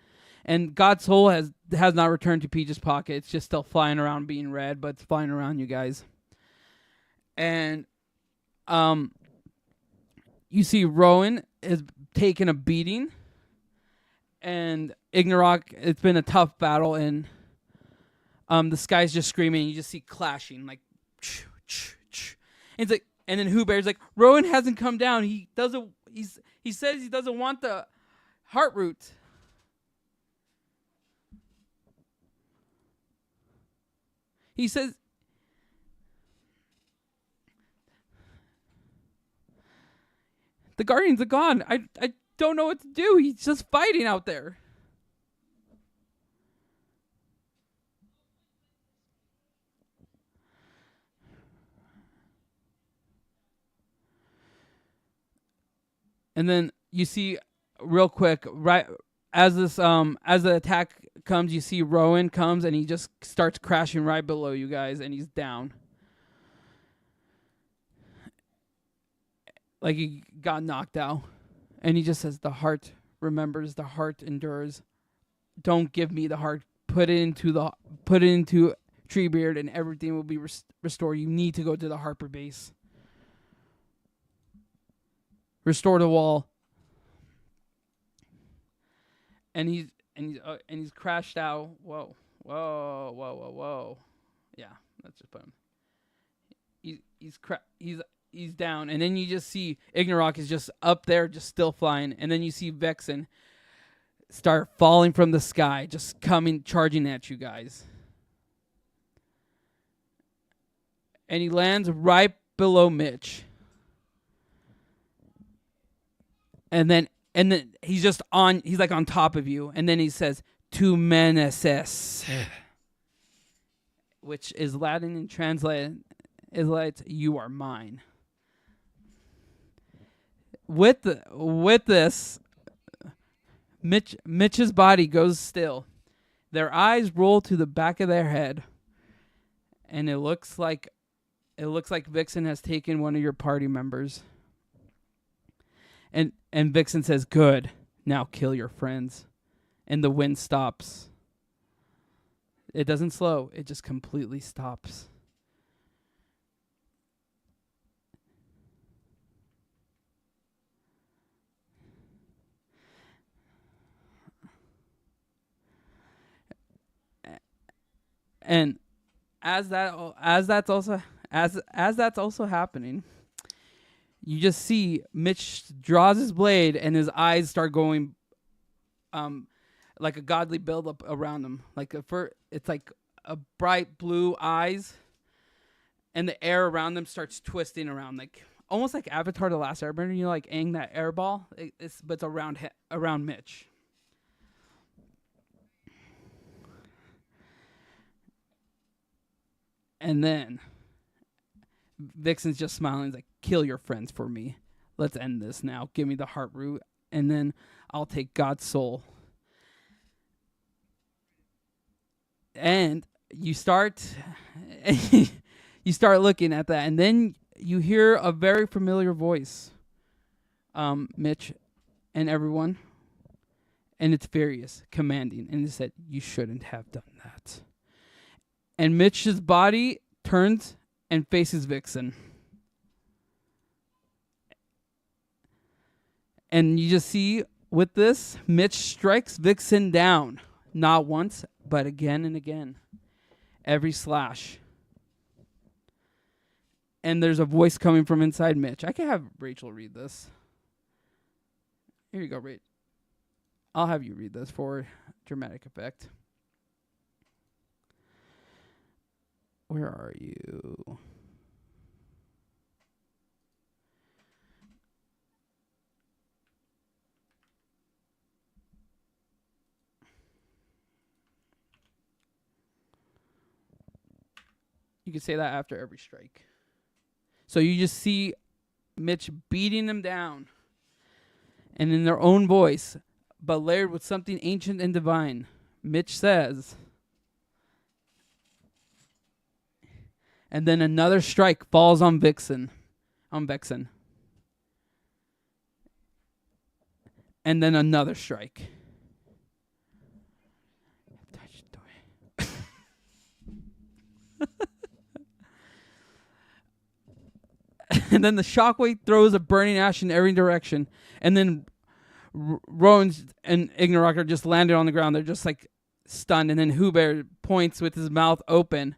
S1: and God's soul has has not returned to Peach's pocket. It's just still flying around being red, but it's flying around you guys. And you see Rowan is taking a beating, and Ignorok, it's been a tough battle, and the sky's just screaming, and you just see clashing, like, and it's like, and then Who Bear's like, Rowan hasn't come down. He says he doesn't want the heart root. He says, the Guardians are gone. I don't know what to do. He's just fighting out there. And then you see real quick, right as this as the attack comes, you see Rowan comes and he just starts crashing right below you guys, and he's down. Like he got knocked out. And he just says, the heart remembers, the heart endures. Don't give me the heart. Put it into Treebeard, and everything will be restored. You need to go to the Harper base. Restore the wall. And he's crashed out. Whoa. Yeah, let's just put him. He's down, and then you just see Ignorok is just up there, just still flying, and then you see Vexen start falling from the sky, just charging at you guys. And he lands right below Mitch. And then he's like on top of you, and then he says, "Tu meneces," which is Latin and translated is like, "You are mine." With this, Mitch's body goes still. Their eyes roll to the back of their head, and it looks like Vixen has taken one of your party members. And Vixen says, "Good. Now kill your friends." And the wind stops. It doesn't slow. It just completely stops. And as that's also happening, you just see Mitch draws his blade, and his eyes start going, like a godly buildup around him. It's like a bright blue eyes, and the air around them starts twisting around, like almost like Avatar: The Last Airbender. You know, like Aang, that air ball. But it's around Mitch. And then Vixen's just smiling. He's like, "Kill your friends for me. Let's end this now. Give me the heart root, and then I'll take God's soul." And you start looking at that, and then you hear a very familiar voice, Mitch and everyone, and it's Furious commanding, and it said, "You shouldn't have done that." And Mitch's body turns and faces Vixen. And you just see, with this, Mitch strikes Vixen down. Not once, but again and again. Every slash. And there's a voice coming from inside Mitch. I can have Rachel read this. Here you go, Rach. I'll have you read this for dramatic effect. Where are you? You can say that after every strike. So you just see Mitch beating them down. And in their own voice, but layered with something ancient and divine, Mitch says, and then another strike falls on Vixen. And then another strike. And then the shockwave throws a burning ash in every direction. And then Rowan's and Ignorok are just landed on the ground. They're just like stunned. And then Hubert points with his mouth open.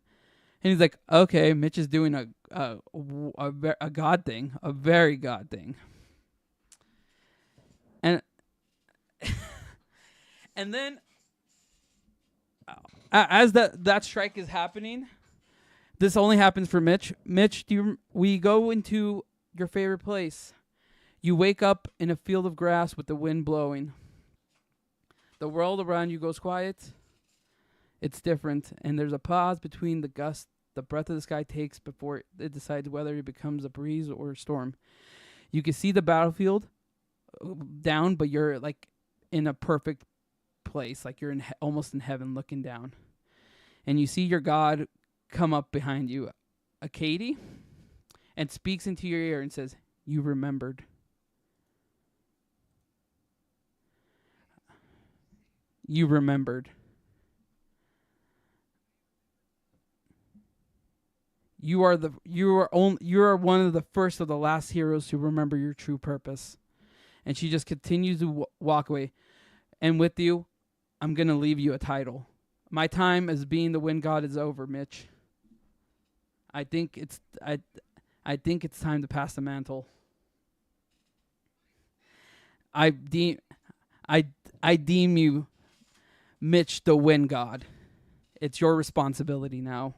S1: And he's like, okay, Mitch is doing a god thing, a very god thing. And and then as that strike is happening, this only happens for Mitch. Mitch, we go into your favorite place. You wake up in a field of grass with the wind blowing. The world around you goes quiet. It's different, and there's a pause between the gust the breath of the sky takes before it decides whether it becomes a breeze or a storm. You can see the battlefield down, but you're like in a perfect place, like you're almost in heaven looking down. And you see your God come up behind you, Katie, and speaks into your ear and says, "You remembered." You remembered. You are one of the first of the last heroes to remember your true purpose. And she just continues to walk away. And with you, I'm going to leave you a title. My time as being the wind god is over, Mitch. I think it's time to pass the mantle. I deem you Mitch the wind god. It's your responsibility now.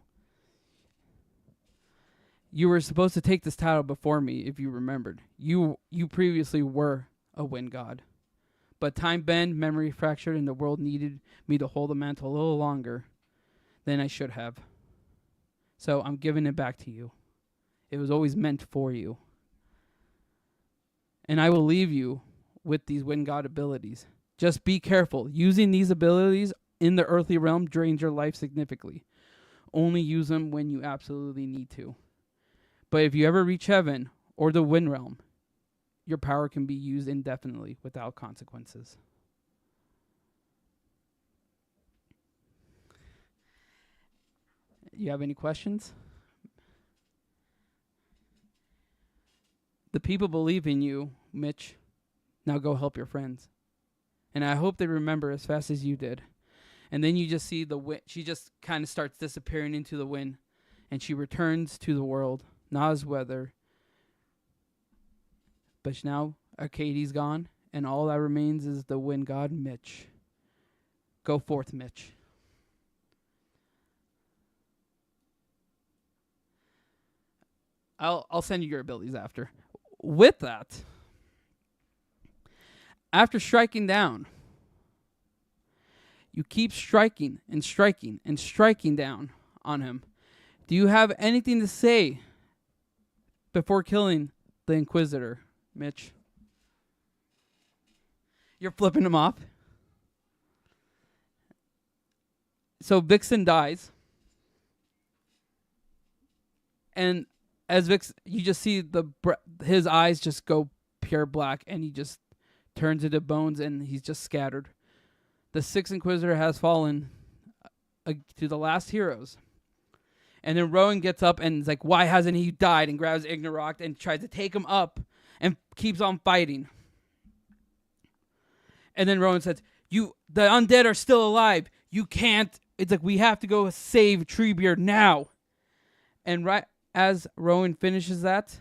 S1: You were supposed to take this title before me, if you remembered. You previously were a wind god. But time bent, memory fractured, and the world needed me to hold the mantle a little longer than I should have. So I'm giving it back to you. It was always meant for you. And I will leave you with these wind god abilities. Just be careful. Using these abilities in the earthly realm drains your life significantly. Only use them when you absolutely need to. But if you ever reach heaven or the wind realm, your power can be used indefinitely without consequences. You have any questions? The people believe in you, Mitch. Now go help your friends. And I hope they remember as fast as you did. And then you just see the wind. She just kind of starts disappearing into the wind. And she returns to the world. Not as weather. But now Arcadie's gone. And all that remains is the wind god, Mitch. Go forth, Mitch. I'll send you your abilities after. With that, after striking down, you keep striking and striking and striking down on him. Do you have anything to say before killing the Inquisitor, Mitch? You're flipping him off. So Vixen dies. And as Vix, you just see his eyes just go pure black, and he just turns into bones, and he's just scattered. The sixth Inquisitor has fallen to the last heroes. And then Rowan gets up and is like, why hasn't he died? And grabs Ignorok and tries to take him up and keeps on fighting. And then Rowan says, the undead are still alive. You can't. It's like, we have to go save Treebeard now. And right as Rowan finishes that,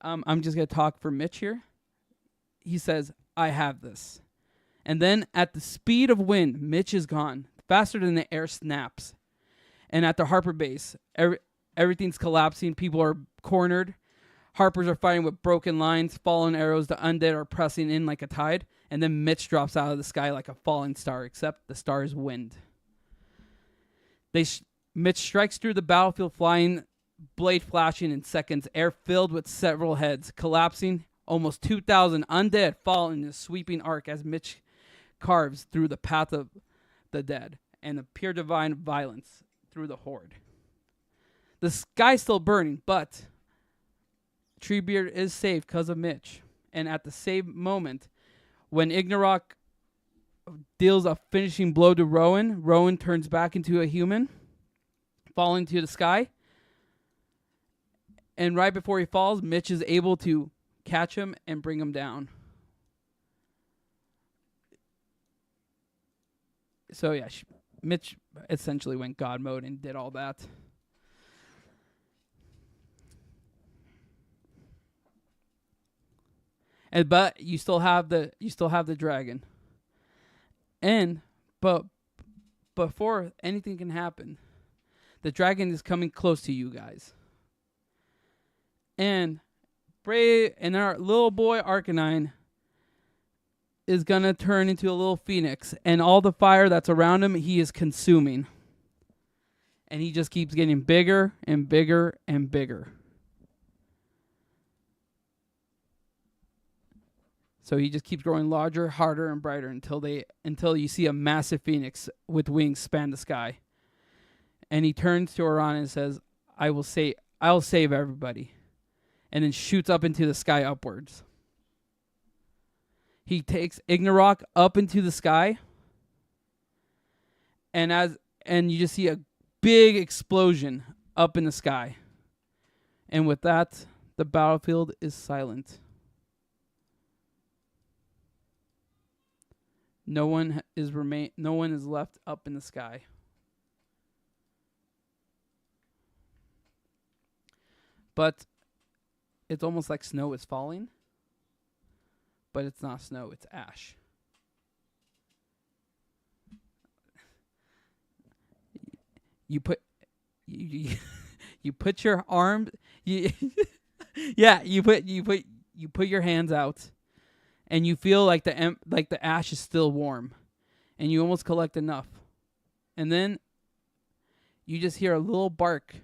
S1: I'm just going to talk for Mitch here. He says, I have this. And then at the speed of wind, Mitch is gone. Faster than the air snaps. And at the Harper base, everything's collapsing. People are cornered. Harpers are fighting with broken lines, fallen arrows. The undead are pressing in like a tide. And then Mitch drops out of the sky like a falling star, except the star is wind. Mitch strikes through the battlefield, flying, blade flashing in seconds, air filled with several heads, collapsing. Almost 2,000 undead fall in a sweeping arc as Mitch carves through the path of the dead and the pure divine violence through the horde. The sky's still burning, but Treebeard is saved because of Mitch. And at the same moment, when Ignorok deals a finishing blow to Rowan, Rowan turns back into a human. falling to the sky. And right before he falls, Mitch is able to catch him and bring him down. So yeah, Mitch essentially went God mode and did all that. But you still have the dragon. But before anything can happen, the dragon is coming close to you guys. And our little boy Arcanine is gonna turn into a little phoenix, and all the fire that's around him he is consuming. And he just keeps getting bigger and bigger and bigger. So he just keeps growing larger, harder, and brighter until you see a massive phoenix with wings span the sky. And he turns to Oran and says, I'll save everybody. And then shoots up into the sky upwards. He takes Ignorok up into the sky. And you just see a big explosion up in the sky. And with that, the battlefield is silent. No one is left up in the sky. But it's almost like snow is falling. But it's not snow, it's ash. You put your arm you put your hands out. And you feel like the ash is still warm. And you almost collect enough. And then you just hear a little bark.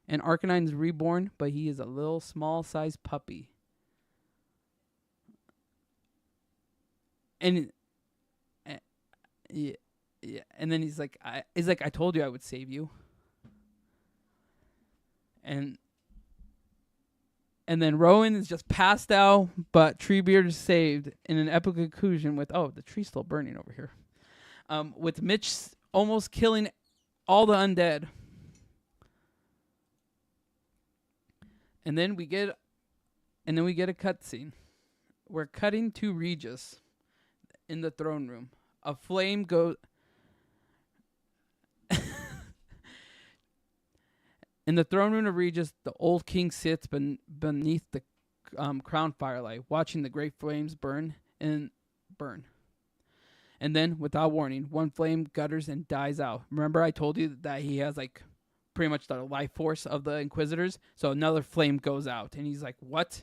S1: And Arcanine's reborn, but he is a little small-sized puppy. And yeah, and then he's like, I told you I would save you. And then Rowan is just passed out, but Treebeard is saved in an epic conclusion with, the tree's still burning over here. With Mitch almost killing all the undead. And then we get a cutscene. We're cutting to Regis in the throne room. A flame goes... In the throne room of Regis, the old king sits beneath the crown firelight, watching the great flames burn. And then, without warning, one flame gutters and dies out. Remember I told you that he has pretty much the life force of the Inquisitors? So another flame goes out, and he's like, what?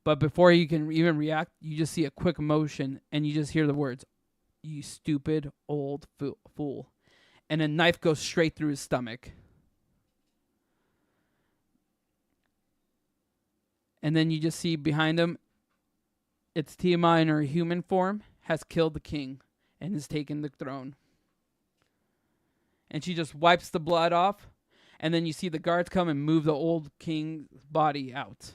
S1: But before you can even react, you just see a quick motion, and you just hear the words, you stupid old fool. And a knife goes straight through his stomach. And then you just see behind him, it's Tiamat in her human form, has killed the king and has taken the throne. And she just wipes the blood off, and then you see the guards come and move the old king's body out.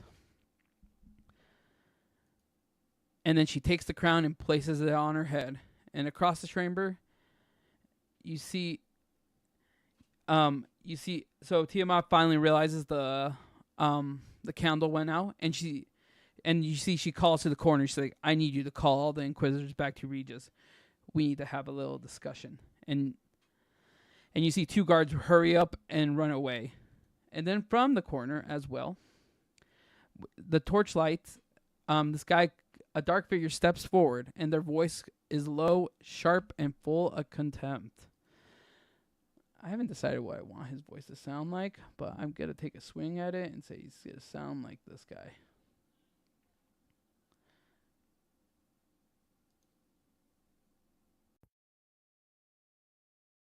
S1: And then she takes the crown and places it on her head. And across the chamber, you see, so Tiamat finally realizes the candle went out, and you see she calls to the corner. She's like, I need you to call all the Inquisitors back to Regis. We need to have a little discussion. And you see two guards hurry up and run away. And then from the corner as well, the torchlight, this guy, a dark figure, steps forward, and their voice is low, sharp, and full of contempt. I haven't decided what I want his voice to sound like, but I'm going to take a swing at it and say he's going to sound like this guy.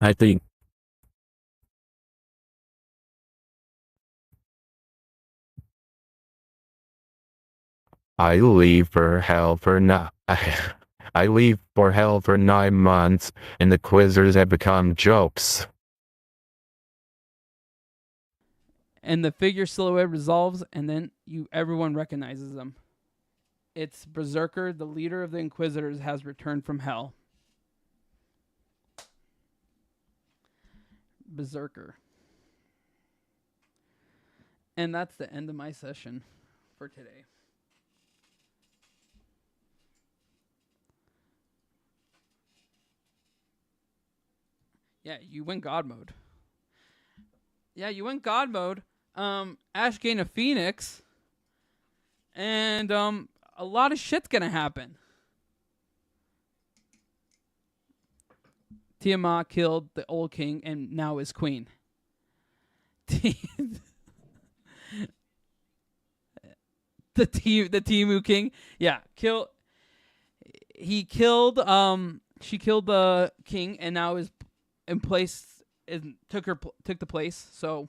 S4: I think I leave for hell for I leave for hell for 9 months, and the quizzers have become jokes.
S1: And the figure silhouette resolves, and then everyone recognizes them. It's Berserker, the leader of the Inquisitors, has returned from hell. Berserker. And that's the end of my session for today. Yeah, you went God mode. Yeah, you went God mode. Ash gained a Phoenix. And a lot of shit's gonna happen. Tiamat killed the old king and now is queen. The Timu king. Yeah, she killed the king and now is in place and took the place. So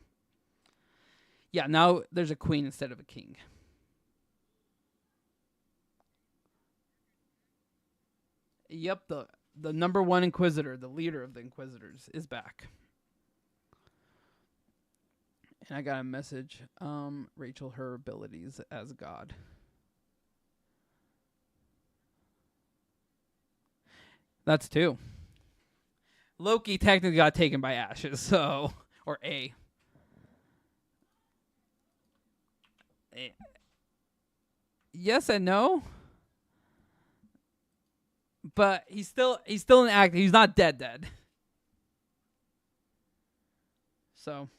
S1: yeah, now there's a queen instead of a king. Yep, the number one Inquisitor, the leader of the Inquisitors, is back. And I got a message. Rachel, her abilities as God. That's 2. Loki technically got taken by Ashes, so or A. Yes and no. But he's still an actor. He's not dead. So